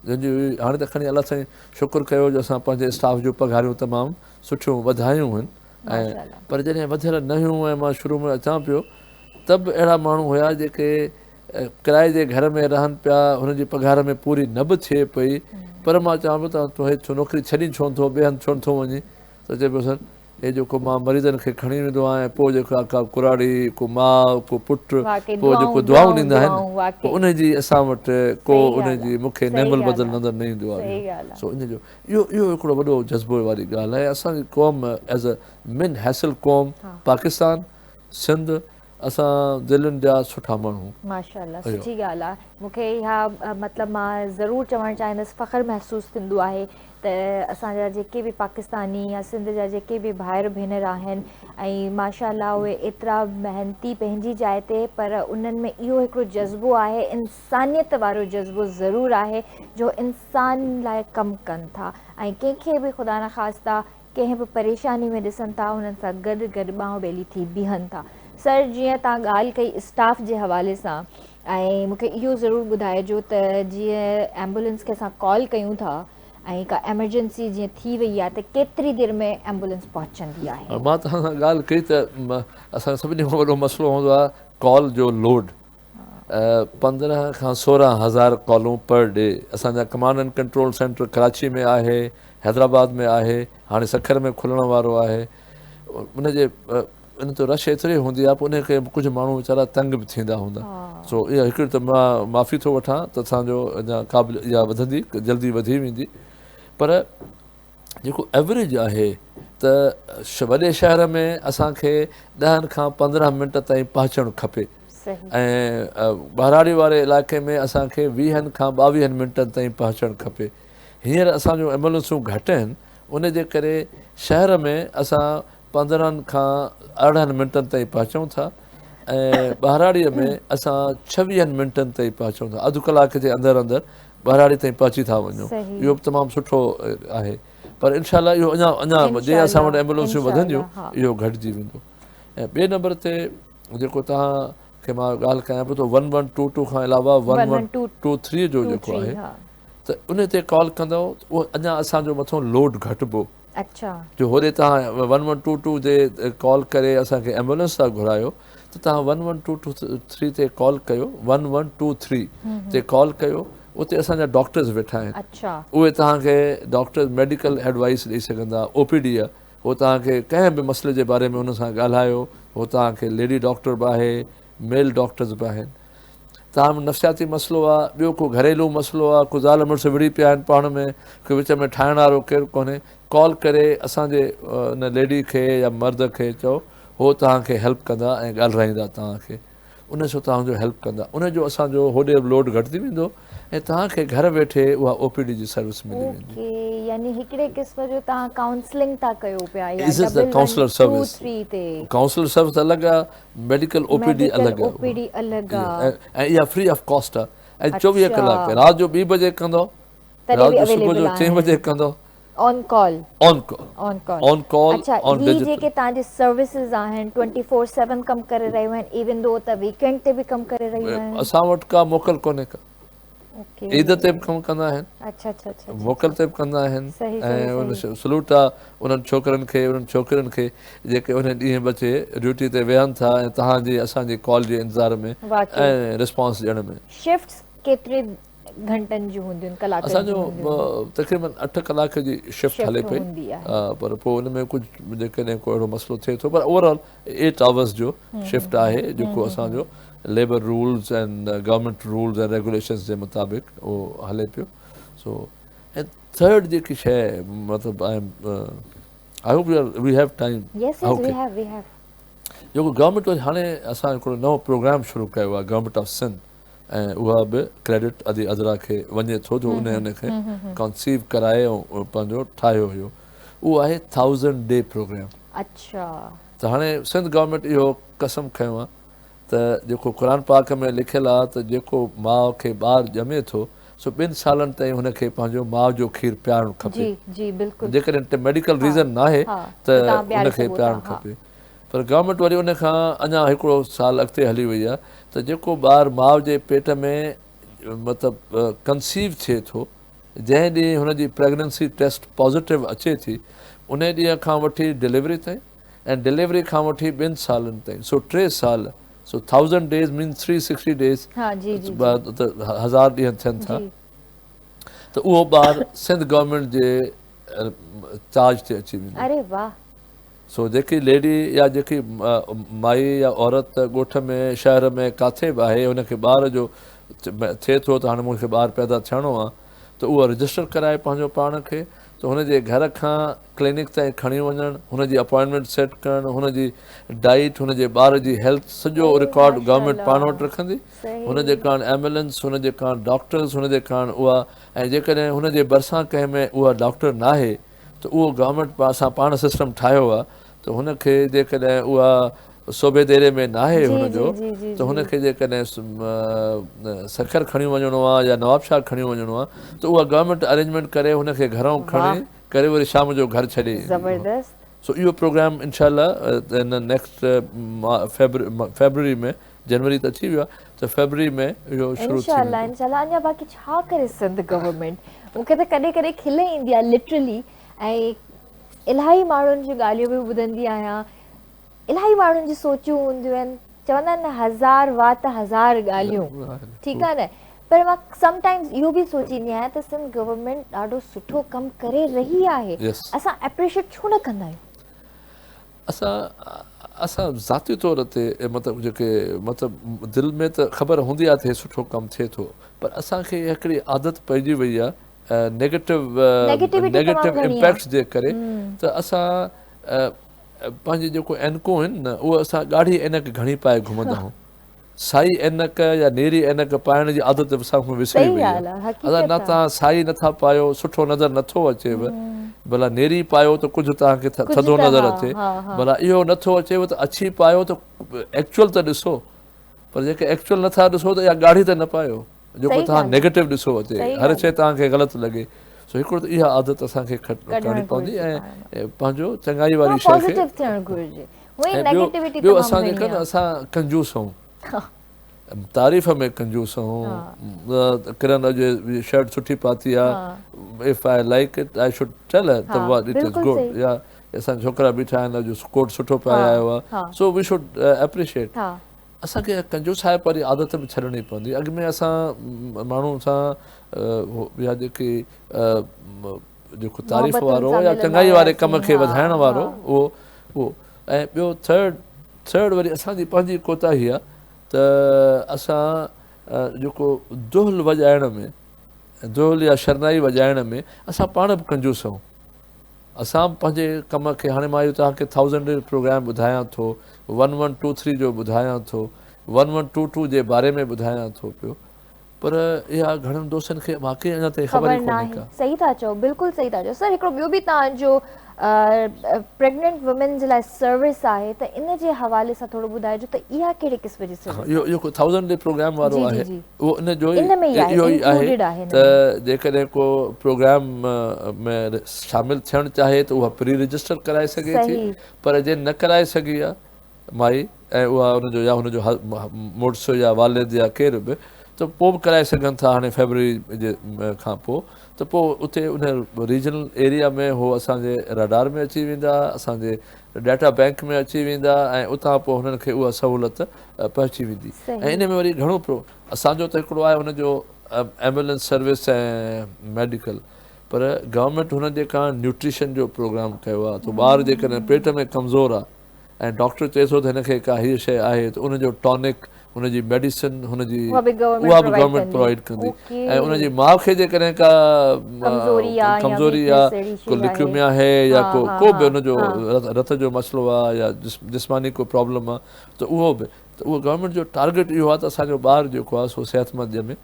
जंहिंजी हाणे त खणी अलाह साईं शुक्र कयो जो असां पंहिंजे स्टाफ जूं पघारियूं तमामु सुठियूं वधायूं आहिनि, ऐं पर जॾहिं वधियल न हुयूं ऐं मां शुरू में अचां पियो त बि अहिड़ा माण्हू हुया जेके किराए जे घर में रहनि पिया, हुनजी पघार में पूरी न बि थिए पई, पर मां चवां पियो त तूं छो नौकिरी छॾी छो नथो, ॿिए हंधि छो नथो वञे, त चए पियो सर हे जेको मां मरीज़नि खे खणी वेंदो आहियां, पोइ जेका का कुराड़ी, को माउ, को पुटु, पोइ जेको दुआऊं ॾींदा आहिनि, पोइ उनजी असां वटि को उनजी मूंखे नेमल बदल नज़र न ईंदो आहे। सो इनजो इहो हिकिड़ो वॾो जज़्बो वारी ॻाल्हि आहे। असांजी क़ौम एज़ अ मिन हैसिल क़ौम पाकिस्तान सिंध, असां दिलनि जा सुठा माण्हू। माशाल्लाह, सुठी ॻाल्हि आहे। मूंखे इहा मतिलबु मां ज़रूरु चवणु चाहींदसि, फ़ख़्रु महसूसु थींदो आहे त त असांजा जेके बि पाकिस्तानी या सिंध जा जेके बि भाइर भेनर आहिनि ऐं माशाअल्लाह उहे एतिरा महिनती पंहिंजी जाइ ते, पर उन्हनि में इहो हिकिड़ो जज़्बो आहे, इंसानियत वारो जज़्बो ज़रूरु आहे जो इंसान लाइ कमु कनि था ऐं कंहिंखे बि ख़ुदा न ख़ास्ता कंहिं बि परेशानी में ॾिसनि था उन्हनि सां गॾु गॾु ॿांहं ॿेली थी बीहनि था। सर, जीअं तव्हां ॻाल्हि कई स्टाफ जे हवाले सां, ऐं मूंखे इहो ज़रूरु ॿुधाइजो त जीअं एम्बुलेंस खे असां कॉल कयूं था ऐं का एमरजेंसी जीअं थी वई आहे त केतिरी देरि में एम्बुलेंस पहुचंदी आहे? मां तव्हां सां ॻाल्हि कई त असांजो सभिनी खां वॾो मसइलो हूंदो आहे कॉल जो लोड। 15 खां 16,000 कॉलूं पर डे। असांजा command and control centre Karachi में आहे, हैदराबाद में आहे, हाणे सखर में खुलण वारो आहे। उनजे इन तो रश एतिरी हूंदी आहे, पोइ उनखे कुझु माण्हू वीचारा तंग बि थींदा हूंदा। सो इहा हिकिड़ी त मां माफ़ी थो वठां त असांजो अञा क़ाबिल इहा वधंदी, जल्दी वधी वेंदी। पर जेको एवरेज आहे त वॾे शहर में असांखे 10 खां 15 मिंट ताईं पहुचणु खपे ऐं ॿाहिराड़ी वारे इलाइक़े में असांखे 20 खां 22 मिंटनि ताईं पहुचणु खपे। हींअर असांजो एम्बुलेंसूं घटि आहिनि, उन जे करे शहर में असां 15 खां 18 मिंटनि ताईं पहुचूं था ऐं ॿाहिराड़ीअ में असां 26 मिंटनि ताईं पहुचूं था। अधु कलाक जे अंदरि अंदरि ॿाहिराड़ी ताईं पहुची था वञूं। इहो बि तमामु सुठो आहे, पर इनशाला इहो अञा जीअं असां वटि एम्बुलेंसूं वधंदियूं इहो घटिजी वेंदो। ऐं ॿिए नंबर ते जेको तव्हांखे मां ॻाल्हि कयां पियो त 1122 खां अलावा 1123 जो जेको आहे त उन ते कॉल कंदव उहो अञा असांजो मथां लोड घटिबो। अच्छा, जो होॾे तव्हां 1122 ते कॉल करे असांखे एम्बुलेंस था घुरायो त तव्हां 1123 ते कॉल कयो, 1123 ते कॉल कयो। उते असांजा डॉक्टर्स वेठा आहिनि। उहे तव्हांखे डॉक्टर्स मेडिकल एडवाइस ॾेई सघंदा। OPD आहे, उहो तव्हांखे कंहिं बि मसइले जे बारे में हुन सां ॻाल्हायो। उहो तव्हांखे लेडी डॉक्टर बि आहे, मेल डॉक्टर्स बि आहिनि। तव्हां में नफ़्सियाती मसइलो आहे, ॿियो को घरेलू मसइलो आहे, को ज़ाल मुड़ुस विड़ी पिया आहिनि पाण में, को विच में ठाहिण वारो केरु कोन्हे, कॉल करे असांजे उन लेडी खे या मर्द खे चओ, उहो तव्हांखे हेल्प कंदा ऐं ॻाल्हाईंदा तव्हांखे। उन सां तव्हांजो हेल्प कंदा। उनजो असांजो होॾे लोड घटिजी वेंदो ऐं तव्हांखे घर वेठे उहा OPD जी सर्विस मिली वेंदी। यानी हिकिड़े क़िस्म जो तव्हां काउंसलिंग था कयो पिया या काउंसलर सर्विस। काउंसलर सर्विस अलॻि आहे, मेडिकल OPD अलॻि आहे ऐं इहा फ्री ऑफ कॉस्ट आहे ऐं 24 कलाक राति जो 2 बजे कंदो, राति जो सुबुह जो 6 बजे कंदो। ऑन कॉल अच्छा, ये जेके तव्हांजी सर्विसिस आहिनि 24/7 कमु करे रहियूं आहिनि, इवन दो त वीकेंड ते बि कमु करे रहियूं आहिनि? असां वटि का मोकल कोन्हे का। ईद ते बि कमु कंदा आहिनि, मोकल ते बि कंदा आहिनि ऐं उन सलूट आहे उन्हनि छोकिरनि खे, उन्हनि छोकिरनि खे जेके उन ॾींहं बचे ड्यूटी ते वेहनि था ऐं तव्हांजी असांजी कॉल जे इंतज़ार में ऐं रिस्पॉन्स ॾियण में। शिफ्ट्स केतिरे घंटनि जूं हूंदियूं आहिनि? कलाक असांजो तक़रीबन 8 कलाक जी शिफ्ट हले पई, पर पोइ उन में कुझु जेकॾहिं को अहिड़ो मसइलो थिए थो, पर ओवरऑल 8 आवर्स जो शिफ्ट आहे जेको असांजो labour rules and government rules and regulations जे मुताबिक़ उहो हले पियो। सो ऐं थर्ड जेकी शइ मतिलबु I hope we have time. जेको गवर्नमेंट वटि हाणे असां हिकिड़ो नओं प्रोग्राम शुरू कयो आहे गवर्नमेंट ऑफ सिंध, ऐं उहा बि क्रेडिट अदी अदरा खे वञे थो जो उनखे कंसीव कराए ऐं पंहिंजो ठाहियो हुयो। उहो आहे 1000 डे प्रोग्राम। अच्छा, त हाणे सिंध गवर्नमेंट इहो कसम खयो आहे त जेको क़ुर पाक में लिखियलु आहे त जेको माउ खे ॿारु ॼमे थो सो 2 सालनि ताईं हुनखे पंहिंजो माउ जो खीरु पीआरणु खपे। जेकॾहिं मेडिकल रीज़न न आहे त हुनखे पीआरणु खपे। पर गवर्नमेंट वरी उन खां अञा हिकिड़ो साल अॻिते हली वई आहे त जेको ॿारु माउ जे पेट में मतिलबु कंसीव थिए थो, जंहिं ॾींहुं हुनजी प्रेगनेंसी टेस्ट पॉज़िटिव अचे थी उन ॾींहं खां वठी डिलीवरी ताईं ऐं डिलीवरी खां वठी 2 सालनि ताईं, सो 3 साल। सो 1000 days means 360 days, 1000 ॾींहं थियनि था। त उहो ॿारु सिंध गवर्नमेंट जे चार्ज ते अची वेंदो। अरे वाह! सो जेकी लेडी या जेकी माई या औरत ॻोठ में शहर में किथे बि आहे हुनखे ॿार जो थिए थो त हाणे मूंखे ॿारु पैदा थियणो आहे त उहा रजिस्टर कराए पंहिंजो पाण खे, त हुनजे घर खां क्लिनिक ताईं खणी वञणु, हुनजी अपॉइंटमेंट सेट करणु, हुनजी डाइट, हुनजे ॿार जी हेल्थ सॼो रिकॉर्ड गवर्नमेंट पाण वटि रखंदी। हुनजे कारण एम्बुलेंस, हुनजे कारण डॉक्टर्स, हुनजे कारण उहा, ऐं जेकॾहिं हुनजे भरिसां कंहिं में उहा डॉक्टर न आहे त उहो गवर्नमेंट असां पाण सिस्टम ठाहियो आहे त हुनखे जेकॾहिं उहा सूबेदेरे में न आहे हुनजो त हुनखे जेकॾहिं सखर खणी वञिणो आहे या नवाबशाह खणी वञिणो आहे त उहा गवर्नमेंट अरेंजमेंट करे हुनखे घरों खणी करे वरी शाम जो घर छॾे। ज़बरदस्त। सो इहो प्रोग्राम इनशाला इन नेक्स्ट फेबररी में, जनवरी त अची वियो आहे त फेबररी में इहो शुरू थी इंशाल्लाह इंशाल्लाह। अञा बाक़ी छा करे सिंध गवर्नमेंट, मूंखे त कॾहिं कॾहिं खिल ईंदी आहे लिटरली, ऐं इलाही माण्हुनि जी ॻाल्हियूं बि ॿुधंदी आहियां, इलाही माण्हुनि जी सोचियूं हूंदियूं आहिनि, चवंदा आहिनि न हज़ार वात हज़ार ॻाल्हियूं, ठीकु आहे न, पर मां समटाइम्स इहो बि सोचींदी आहियां त सिंध गवर्नमेंट ॾाढो सुठो कमु करे रही आहे, असां एप्रिशिएट छो न कंदा आहियूं? असां ज़ाती तौर ते मतिलबु जेके मतिलबु दिलि में त ख़बर हूंदी आहे त हे सुठो कमु थिए थो, पर असांखे हिकिड़ी आदत पइजी वई आहे नेगेटिव इम्पैक्ट्स जे करे, त असां पंहिंजी जेको ऐनकूं आहिनि न उहे असां ॻाढ़ी ऐनक घणी पाए घुमंदा आहियूं, साई ऐनक या नेरी ऐनक पाइण जी आदत असांखां विसरी वई आहे। असां न तव्हां साई नथा पायो, सुठो नज़र नथो अचेव, भला नेरी पायो त कुझु तव्हांखे थधो नज़र अचे, भला इहो नथो अचेव त अछी पायो त एक्चुअल त ॾिसो, पर जेके एक्चुअल नथा ॾिसो त इहा ॻाढ़ी त न पायो जेको तव्हां नेगेटिव ॾिसो अचे, हर शइ तव्हांखे ग़लति लॻे। सो हिकिड़ो त इहा आदत असांखे करणी पवंदी ऐं पंहिंजो चङाई वारी शइ खे। ॿियो असां जेका न असां कंजूस आहियूं, तारीफ़ में कंजूस आहियूं। किरण अॼु शर्ट सुठी पाती आहे, if I like it I should tell her त इट इज़ गुड, या असां छोकिरा बीठा आहिनि अॼु कोट सुठो पाए आयो आहे, सो वी शुड एप्रिशिएट। असांखे कंजूस आहे पर आदत बि छॾणी पवंदी। अॻु में असां माण्हू सां या जेको तारीफ़ वारो या चङाई वारे कम खे वधाइण वारो उहो। ऐं ॿियो थर्ड वरी असांजी पंहिंजी कोताही आहे त असां जेको दुहिल वॼाइण में, दुहिल या शरनाई वॼाइण में असां पाण बि कंजूस आहियूं। असां पंहिंजे कम खे, हाणे मां इहो तव्हांखे 1000 प्रोग्राम ॿुधायां थो, 1123 जो ॿुधायां थो, 1122 जे बारे में ॿुधायां थो पियो, पर इहा घणनि दोस्तनि खे वाक़ई अञा ताईं ख़बर ई कोन्हे का। सही था चओ, बिल्कुलु सही था चओ सर। हिकिड़ो ॿियो बि तव्हांजो प्रेग्नेंट वुमेन जे लाइ सर्विस आहे, त इन जे हवाले सां थोरो ॿुधाइजो त इहा कहिड़े क़िस्म जी सर्विस? इहो जेको 1000 डे प्रोग्राम वारो आहे उहो इन जो इहो ई आहे त जेकॾहिं को प्रोग्राम में शामिलु थियणु चाहे त उहा प्री रजिस्टर कराए सघे थी, पर जे न कराए सघी आहे माई ऐं उहा हुनजो या हुनजो मुड़ुसु या वालिद या केरु बि, त पोइ बि कराए सघनि था हाणे फेबररी जे खां पोइ। त पोइ उते उन रीजनल एरिया में हो असांजे रडार में अची वेंदा, असांजे डाटा बैंक में अची वेंदा, ऐं उतां पोइ हुननि खे उहा सहूलियत पहुची वेंदी। ऐं इन में वरी घणो असांजो त हिकिड़ो आहे हुनजो एम्बुलेंस सर्विस ऐं मेडिकल, पर गवर्नमेंट हुनजे कारण न्यूट्रिशन जो प्रोग्राम कयो आहे। त ॿार जेकॾहिं पेट में कमज़ोर आहे ऐं डॉक्टर चए थो त हिनखे का हीअ शइ आहे, त उनजो टॉनिक, हुनजी मेडिसिन, हुनजी उहा बि गवर्नमेंट प्रोवाइड कंदी। ऐं उनजी माउ खे जेकॾहिं का कमज़ोरी आहे, को लिक्यूमिया आहे या को बि हुनजो रत जो मसइलो आहे या जिस्मानी को प्रॉब्लम आहे, त उहो बि, त उहो गवर्नमेंट जो टारगेट इहो आहे त असांजो ॿारु जेको आहे सो सिहतमंद ॼमे।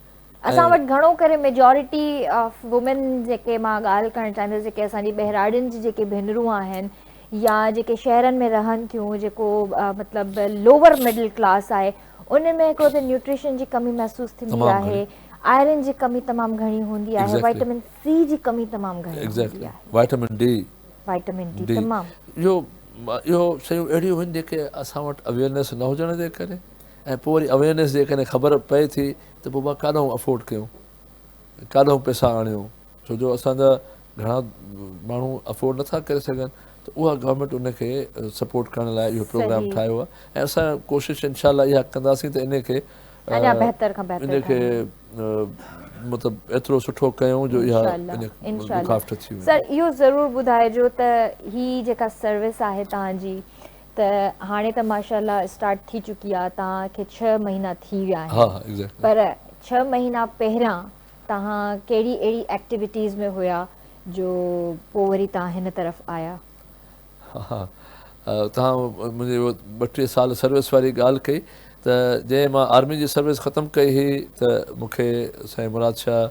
असां वटि घणो करे मेजॉरिटी ऑफ वुमेन जेके मां ॻाल्हि करणु चाहींदसि, जेके असांजी ॿहिराड़ियुनि जी जेके भेनरूं आहिनि या जेके शहरनि में रहनि थियूं, जेको मतिलबु लोअर मिडिल क्लास आहे, उन में हिकिड़ो त न्यूट्रिशन जी कमी महसूसु थींदी आहे, आयरन जी कमी तमामु घणी हूंदी आहे, विटामिन सी जी कमी तमामु घणी हूंदी आहे, विटामिन डी तमामु। इहो शयूं अहिड़ियूं आहिनि जेके असां वटि अवेयरनेस न हुजण जे करे, ऐं पोइ वरी अवेयरनेस जेकॾहिं ख़बर पए थी त पोइ मां काॾों अफोर्ड कयूं, काॾों पैसा आणियूं, छो जो असांजा घणा माण्हू अफोर्ड नथा करे सघनि, त उहा गवर्नमेंट उनखे सपोर्ट करण लाइ इहो प्रोग्राम ठाहियो आहे। ऐं असां कोशिशि इनशाला इहा कंदासीं त इनखे मतिलबु एतिरो सुठो कयूं जो इहा रुकावट थी वञे। सर इहो ज़रूरु ॿुधाइजो त हीअ जेका सर्विस आहे तव्हांजी, त हाणे त माशाल्लाह स्टार्ट थी चुकी आहे, तव्हांखे 6 महीना थी विया आहिनि, पर 6 महीना पहिरियां तव्हां कहिड़ी अहिड़ी एक्टिविटीज़ में हुया जो पोइ वरी तव्हां हिन तरफ़ आया? हा, तव्हां मुंहिंजी 32 साल सर्विस वारी ॻाल्हि कई त जंहिं मां आर्मी जी सर्विस ख़तमु कई हुई त मूंखे Sain Murad Shah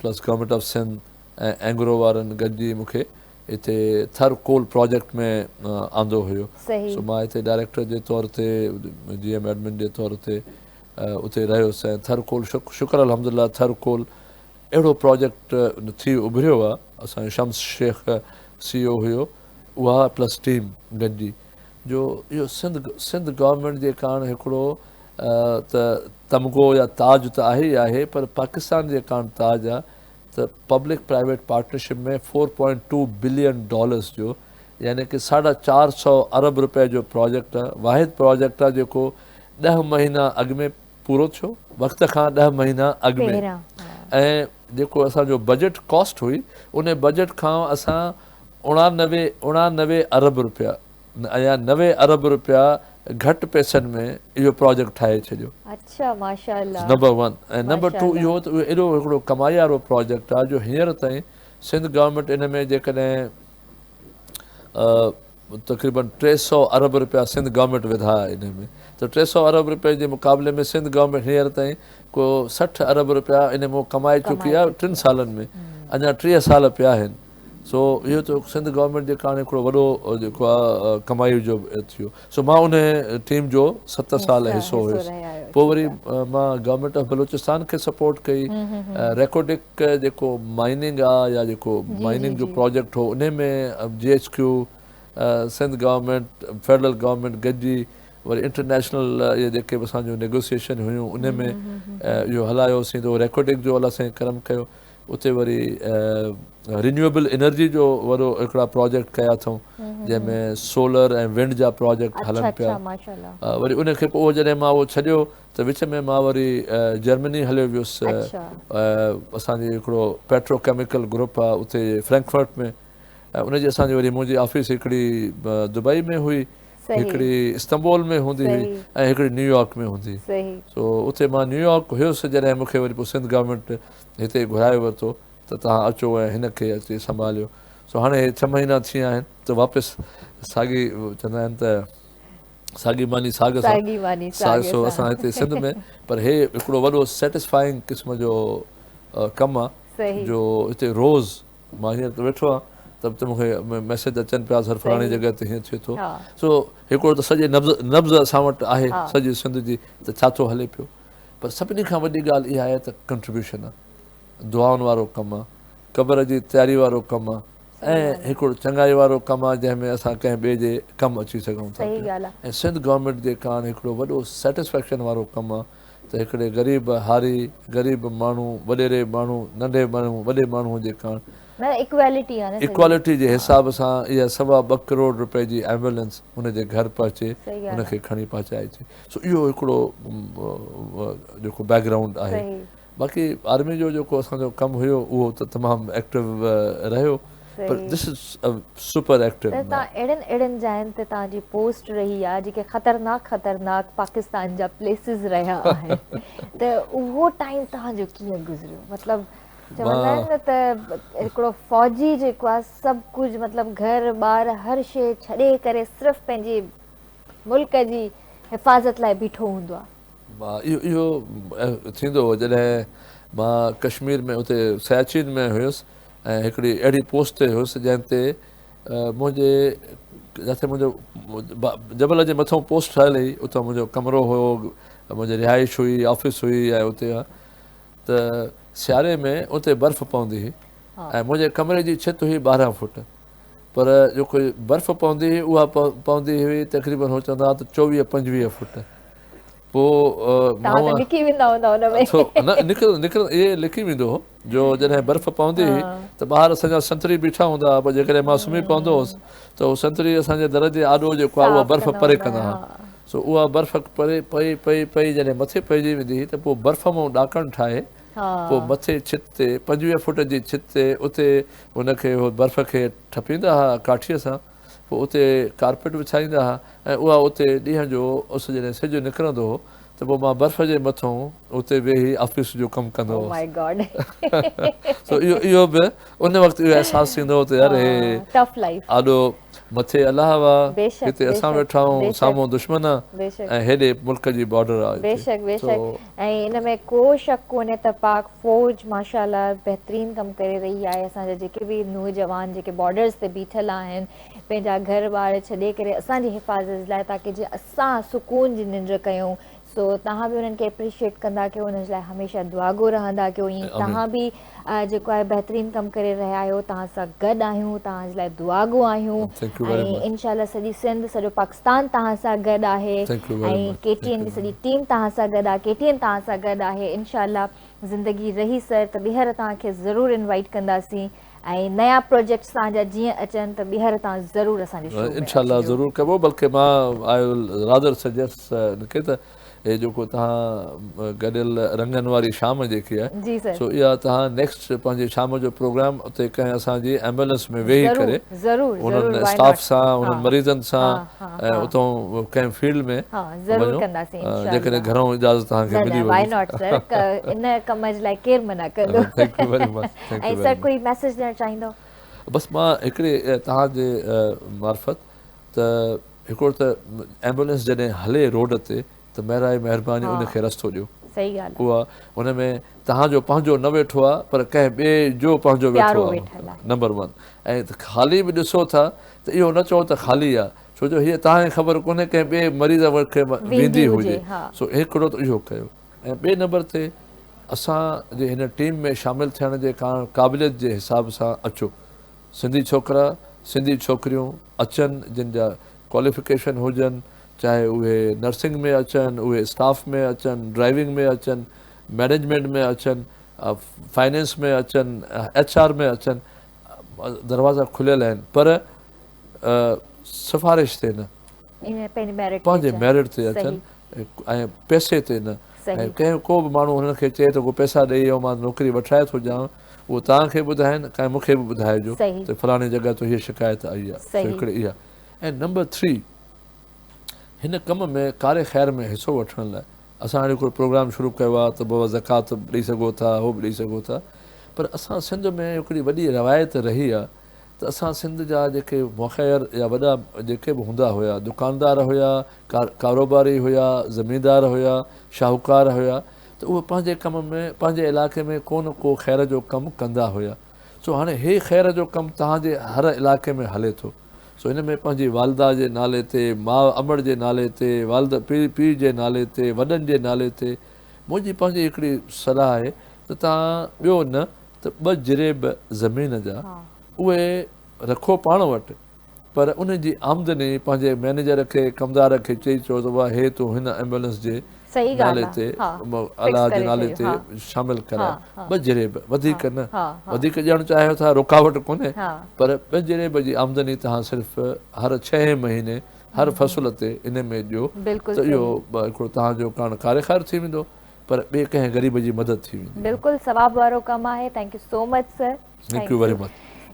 plus government of Sindh ऐं एंग्रो वारनि गॾिजी मूंखे हिते थर कोल प्रोजेक्ट में आंदो हुयो। सो मां हिते डायरेक्टर जे तौर ते GM एडमिन जे तौर ते उते रहियोसि ऐं थर कोल शुक्र अल्हम्दुलिल्लाह थर कोल अहिड़ो प्रोजेक्ट थी उभरियो आहे। असांजो शम्स शेख CEO हुयो, उहा प्लस टीम गॾिजी जो इहो सिंध गवर्नमेंट जे कारण हिकिड़ो त तमगो या ताज त आहे ई आहे, पर पाकिस्तान जे कारण ताज आहे त पब्लिक प्राइवेट पार्टनरशिप में $4.2 बिलियन जो यानी कि 450 अरब रुपए जो प्रोजेक्ट आहे। वाहिद प्रोजेक्ट आहे जेको 10 महीना अॻु में पूरो थियो, वक़्त खां 10 महीना अॻु में। ऐं जेको असांजो बजट कॉस्ट हुई उन बजट खां असां 89 अरब रुपया या 90 अरब रुपया घटि पैसनि में इहो प्रोजेक्ट ठाहे छॾियो। अच्छा, माशाअल्लाह। नंबर 1 ऐं नंबर 2 इहो त एॾो हिकिड़ो कमाई वारो प्रोजेक्ट आहे जो हींअर ताईं सिंध गवर्नमेंट इन में जेकॾहिं तक़रीबन 300 अरब रुपया सिंध गवर्नमेंट विधा इन में, त 300 अरब रुपए जे मुक़ाबले में सिंध गवर्नमेंट हींअर ताईं को 60 अरब रुपया इन में कमाए चुकी आहे 3 सालनि में। अञा 3 साल पिया आहिनि। सो इहो त सिंध गवर्नमेंट जे कारण हिकिड़ो वॾो जेको आहे कमाई जो थियो। सो मां उन टीम जो 7 साल हिसो हुयुसि। पोइ वरी मां गवर्नमेंट ऑफ बलूचिस्तान खे सपोर्ट कई। रेकोडिक जेको माइनिंग आहे या जेको माइनिंग जो प्रोजेक्ट हो उन में GHQ Sindh government federal government गॾिजी वरी इंटरनेशनल इहे जेके बि असांजो नेगोसिएशन हुयूं उन में इहो हलायोसीं। त रेकोडिक जो अलाह साईं करम कयो। उते वरी रिन्यूएबल एनर्जी जो वॾो हिकिड़ा प्रोजेक्ट कया अथऊं जंहिंमें सोलर ऐं विंड जा प्रोजेक्ट हलनि पिया। वरी उनखे पोइ जॾहिं मां उहो छॾियो त विच में मां वरी जर्मनी हलियो वियुसि। असांजी हिकिड़ो पेट्रोकेमिकल ग्रुप आहे उते फ्रैंकफर्ट में। उनजी असांजी वरी मुंहिंजी ऑफिस हिकिड़ी दुबई में हुई, हिकिड़ी इस्तांबुल में हूंदी हुई ऐं हिकिड़ी न्यूयॉर्क में हूंदी। सो उते मां न्यूयॉर्क हुयुसि जॾहिं मूंखे वरी पोइ सिंध गवर्नमेंट हिते घुराए वरितो त तव्हां अचो ऐं हिन खे अची संभालियो। सो हाणे 6 महीना थी विया आहिनि त वापसि साॻी चवंदा आहिनि त साॻी मानी साॻ सां। सो असां हिते सिंध में, पर हे हिकिड़ो वॾो सेटिस्फाइंग क़िस्म जो कमु आहे जो हिते रोज़ मां हींअर वेठो आहियां त मूंखे मैसेज अचनि पिया सर फलाणी जॻह ते हीअं थिए थो। सो हिकिड़ो त सॼे नब्ज़ असां वटि आहे सॼी सिंध जी त छा थो हले पियो। पर सभिनी खां वॾी ॻाल्हि इहा आहे त कंट्रीब्यूशन आहे, दुआउनि वारो कमु आहे, क़बर जी तयारी वारो कमु आहे ऐं हिकिड़ो चङाई वारो कमु आहे जंहिंमें असां कंहिं ॿिए जे कमु अची सघूं था। ऐं सिंध गवर्नमेंट जे कारण हिकिड़ो वॾो सेटिस्फैक्शन वारो कमु आहे त हिकिड़े ग़रीब हारी ग़रीब माण्हू, वॾेरे माण्हू, नंढे माण्हू, वॾे माण्हू जे कारण इक्वालिटी जे हिसाब सां इहा 2.25 करोड़ रुपए जी एम्बुलेंस हुनजे घर पहुचे, हुनखे खणी पहुचाए अचे। सो इहो हिकिड़ो जेको बैकग्राउंड आहे। बाक़ी आर्मी जो जेको असांजो कमु हुयो उहो त तमामु एक्टिव रहियो, पर दिस इज़ सुपर एक्टिव। तव्हां अहिड़नि जायुनि ते तव्हांजी पोस्ट रही आहे जेके ख़तरनाक पाकिस्तान जा प्लेसिस रहिया आहिनि, त उहो टाइम तव्हांजो कीअं गुज़रियो? मतिलबु चवंदा आहिनि न त हिकिड़ो फ़ौजी जेको आहे सभु कुझु मतिलबु घर ॿार हर शइ छॾे करे सिर्फ़ु पंहिंजे मुल्क जी हिफ़ाज़त लाइ बीठो हूंदो आहे। इहो थींदो हो जॾहिं मां कश्मीर में उते सियाचिन में हुयुसि ऐं हिकिड़ी अहिड़ी पोस्ट ते हुयुसि जंहिं ते मुंहिंजे जिते मुंहिंजो जबल जे मथां पोस्ट ठहियल हुई, उतां मुंहिंजो कमिरो हुयो, मुंहिंजी रिहाइश हुई, ऑफिस हुई ऐं उते त सियारे में उते बर्फ़ पवंदी हुई ऐं मुंहिंजे कमरे जी छित हुई 12 फुट, पर जेको बर्फ़ पवंदी हुई उहा पवंदी हुई तक़रीबन हो चवंदा त 24-25 फुट। पोइ निकिर इहे लिखी वेंदो हो जो जॾहिं बर्फ़ पवंदी हुई त ॿाहिरि असांजा संतरी बीठा हूंदा हुआ, पर जेकॾहिं मां सुम्ही पवंदो हुउसि त उहो संतरी असांजे दर जे आॾो जेको आहे उहा बर्फ़ परे कंदा हुआ। सो उहा बर्फ़ परे पई जॾहिं मथे पइजी वेंदी हुई त पोइ बर्फ़ मां ढाकणु ठाहे पोइ मथे छित ते 25 फुट जी छित ते उते हुनखे उहो बर्फ़ खे ठपींदा हुआ काठीअ सां, पोइ उते कारपेट विछाईंदा हुआ ऐं उहा उते ॾींहं जो उस जॾहिं सिजु निकिरंदो हो त त पोइ मां बर्फ़ जे मथां उते वेही ऑफिस जो कमु कंदो Oh my God. हुउसि सो इहो बि उन वक़्तु इहो अहसासु थींदो हो त यार हे Tough life. आॾो मथे अलाह आहे, बेशक, हिते असां बेशक, वेठा आहियूं, बेशक, साम्हूं दुश्मन आहे बेशक। ऐं हेॾे मुल्क जी बॉर्डर आहे बेशक हिते। बेशक ऐं इन में को शक कोन्हे त पाक फ़ौज माशाल्लाह बहितरीनु कमु करे रही आहे। असांजा जेके बि नौजवान जेके बॉर्डर्स ते बीठल आहिनि पंहिंजा घर ॿार छॾे करे असांजी हिफ़ाज़त लाइ ताकी जीअं असां सुकून जी निंड कयूं। सो तव्हां बि उन्हनि खे एप्रिशिएट कंदा कयो, उन्हनि जे लाइ हमेशह दुआगो रहंदा कयो। ईअं तव्हां बि जेको आहे बहितरीनु कमु करे रहिया आहियो, तव्हां सां गॾु आहियूं, तव्हांजे लाइ दुआगो आहियूं Thank you very ऐं much. इनशाला सॼी सिंध सॼो पाकिस्तान तव्हां सां गॾु आहे Thank you very ऐं much. KTN जी सॼी टीम तव्हां सां गॾु आहे, KTN तव्हां सां गॾु आहे। इनशाला ज़िंदगी रही सर त ॿीहर तव्हांखे ज़रूरु इनवाइट कंदासीं ऐं नया प्रोजेक्ट्स तव्हांजा जीअं अचनि त ॿीहर तव्हां ज़रूरु असांजे शो में इनशाला अचिजो। ज़रूरु कबो, बल्कि मां आई विल रादर सजेस्ट मूंखे त हे जेको तव्हां गॾियल रंगनि वारी शाम जेकी आहे जी सर। सो इहा तव्हां नेक्स्ट पंहिंजे शाम जो प्रोग्राम उते कंहिं असांजी एम्बुलेंस में वेही करे ज़रूरु उन्हनि स्टाफ सां उन्हनि मरीज़नि सां ऐं उतां कंहिं फील्ड में ज़रूरु कंदासीं जेकॾहिं घरों इजाज़त तव्हांखे मिली वाई नॉट सर, इन कम जे लाइ केरु मना कंदो। Thank you very much. ऐं सर कोई मैसेज ॾियणु चाहींदो? बसि मां हिकिड़े तव्हांजे मार्फत त हिकिड़ो त एम्बुलेंस जॾहिं हले रोड ते त महिरबानी उनखे रस्तो ॾियो। सही ॻाल्हि आहे। उहा उन में तव्हांजो पंहिंजो न वेठो आहे पर कंहिं ॿिए जो पंहिंजो वेठो आहे, नंबर 1। ऐं ख़ाली बि ॾिसो था त इहो न चओ त ख़ाली आहे, छो जो हीअ तव्हांखे ख़बर कोन्हे कंहिं ॿिए मरीज़ खे वेंदी हुजे। सो हिकिड़ो त इहो कयो। ऐं ॿिए नंबर ते असांजे हिन टीम में शामिलु थियण जे कारण क़ाबिलियत जे हिसाब सां अचो। सिंधी छोकिरा सिंधी छोकिरियूं अचनि जिन जा क्वालिफिकेशन हुजनि, चाहे उहे नर्सिंग में अचनि, उहे स्टाफ में अचनि, ड्राइविंग में अचनि, मैनेजमेंट में अचनि, फाइनेंस में अचनि, HR में अचनि, दरवाज़ा खुलियल आहिनि। पर सिफारिश ते न, पंहिंजे मेरिट ते अचनि ऐं पैसे ते न। ऐं कंहिं को बि माण्हू हुननि खे चए थो को पैसा ॾेई ऐं मां नौकिरी वठाए थो ॾियां, उहो तव्हांखे ॿुधाइनि, कंहिं मूंखे बि ॿुधाइजो त फलाणी जॻह ते हीअ शिकायत आई आहे। हिकिड़ी इहा। ऐं नंबर 3, हिन कम में कारे ख़ैर में हिसो वठण लाइ असां हाणे हिकिड़ो प्रोग्राम शुरू कयो आहे त बाबा ज़कात ॾेई सघो था, उहो बि ॾेई सघो था। पर असां सिंध में हिकिड़ी वॾी रवायत रही आहे त असां सिंध जा जेके मुख़ैर या वॾा जेके बि हूंदा हुआ, दुकानदार हुआ, कारोबारी हुआ, ज़मींदार हुआ, शाहूकार हुआ, त उहे पंहिंजे कम में पंहिंजे इलाइक़े में को न को ख़ैर जो कमु कंदा हुआ। सो हाणे हे ख़ैर जो कमु तव्हांजे हर इलाइक़े में हले थो। सो हिन में पंहिंजी वालदा जे नाले ते, माउ अमड़ जे नाले ते, वालदा पीउ जे नाले ते, वॾनि जे नाले ते मुंहिंजी पंहिंजी हिकिड़ी सलाह आहे त तव्हां ॿियो न त 2 जिरेब ज़मीन जा उहे रखो पाण वटि, पर उन जी आमदनी पंहिंजे मैनेजर खे, कमदार खे चई चओ त वाह हे तूं हिन एम्बुलेंस जे नाले ते, अलाह जे नाले ते शामिलु कराए। 2 जिरेब, वधीक न। वधीक ॾियणु चाहियो था, रुकावट कोन्हे, पर 2 जिरेब जी आमदनी तव्हां सिर्फ़ु हर 6 महीने हर फ़सुल ते इन में ॾियो त इहो हिकिड़ो तव्हांजो कान कारे ख़ैर थी वेंदो, पर ॿिए कंहिं ग़रीब जी मदद थी वेंदी। बिल्कुलु सवाब वारो कमु आहे। Thank you so much sir. Thank you very much.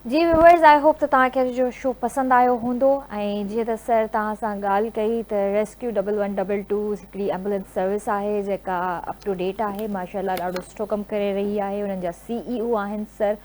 जी व्यूअर्स, आई होप त तव्हांखे जो शो पसंदि आयो हूंदो। ऐं जीअं त सर तव्हां सां ॻाल्हि कई त रेस्क्यू 1122 हिकिड़ी एम्बुलेंस सर्विस आहे जेका अप टू डेट आहे, माशाल्लाह ॾाढो सुठो कमु करे रही आहे। उन्हनि जा CEO आहिनि सर।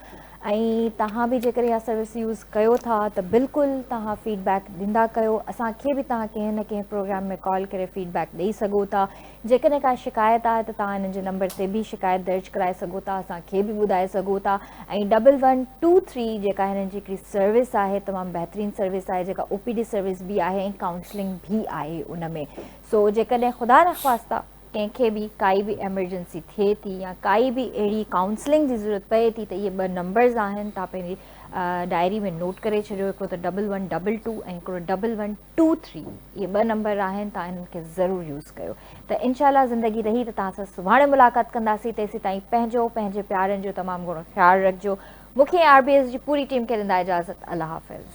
ऐं तव्हां बि जेकर इहा सर्विस यूज़ कयो था त बिल्कुलु तव्हां फीडबैक ॾींदा कयो। असांखे बि तव्हां कंहिं न कंहिं प्रोग्राम में कॉल करे फीडबैक ॾेई सघो था। जेकॾहिं का शिकायत आहे त तव्हां हिननि जे नंबर ते बि शिकायत दर्ज कराए सघो था, असांखे बि ॿुधाए सघो था। ऐं 1123 जेका हिननि जी हिकिड़ी सर्विस आहे, तमामु बहितरीनु सर्विस आहे, जेका OPD सर्विस बि आहे ऐं काउंसलिंग बि आहे उन में। सो जेकॾहिं ख़ुदा न ख़्वास्ता कंहिंखे बि काई बि एमरजेंसी थिए थी या काई बि अहिड़ी काउंसलिंग जी ज़रूरत पए थी त इहे 2 नंबर्स आहिनि, तव्हां पंहिंजी डायरी में नोट करे छॾियो। हिकिड़ो त 1122 ऐं हिकिड़ो 1123, इहे 2 नंबर आहिनि, तव्हां इन्हनि खे ज़रूरु यूज़ कयो। त इनशाला ज़िंदगी रही त तव्हां सां सुभाणे मुलाक़ात कंदासीं। तेसीं ताईं पंहिंजे प्यारनि जो तमामु घणो ख़्यालु रखिजो। मूंखे RBS जी पूरी टीम खे ॾींदा इजाज़त। अल्लाह हाफ़िज़।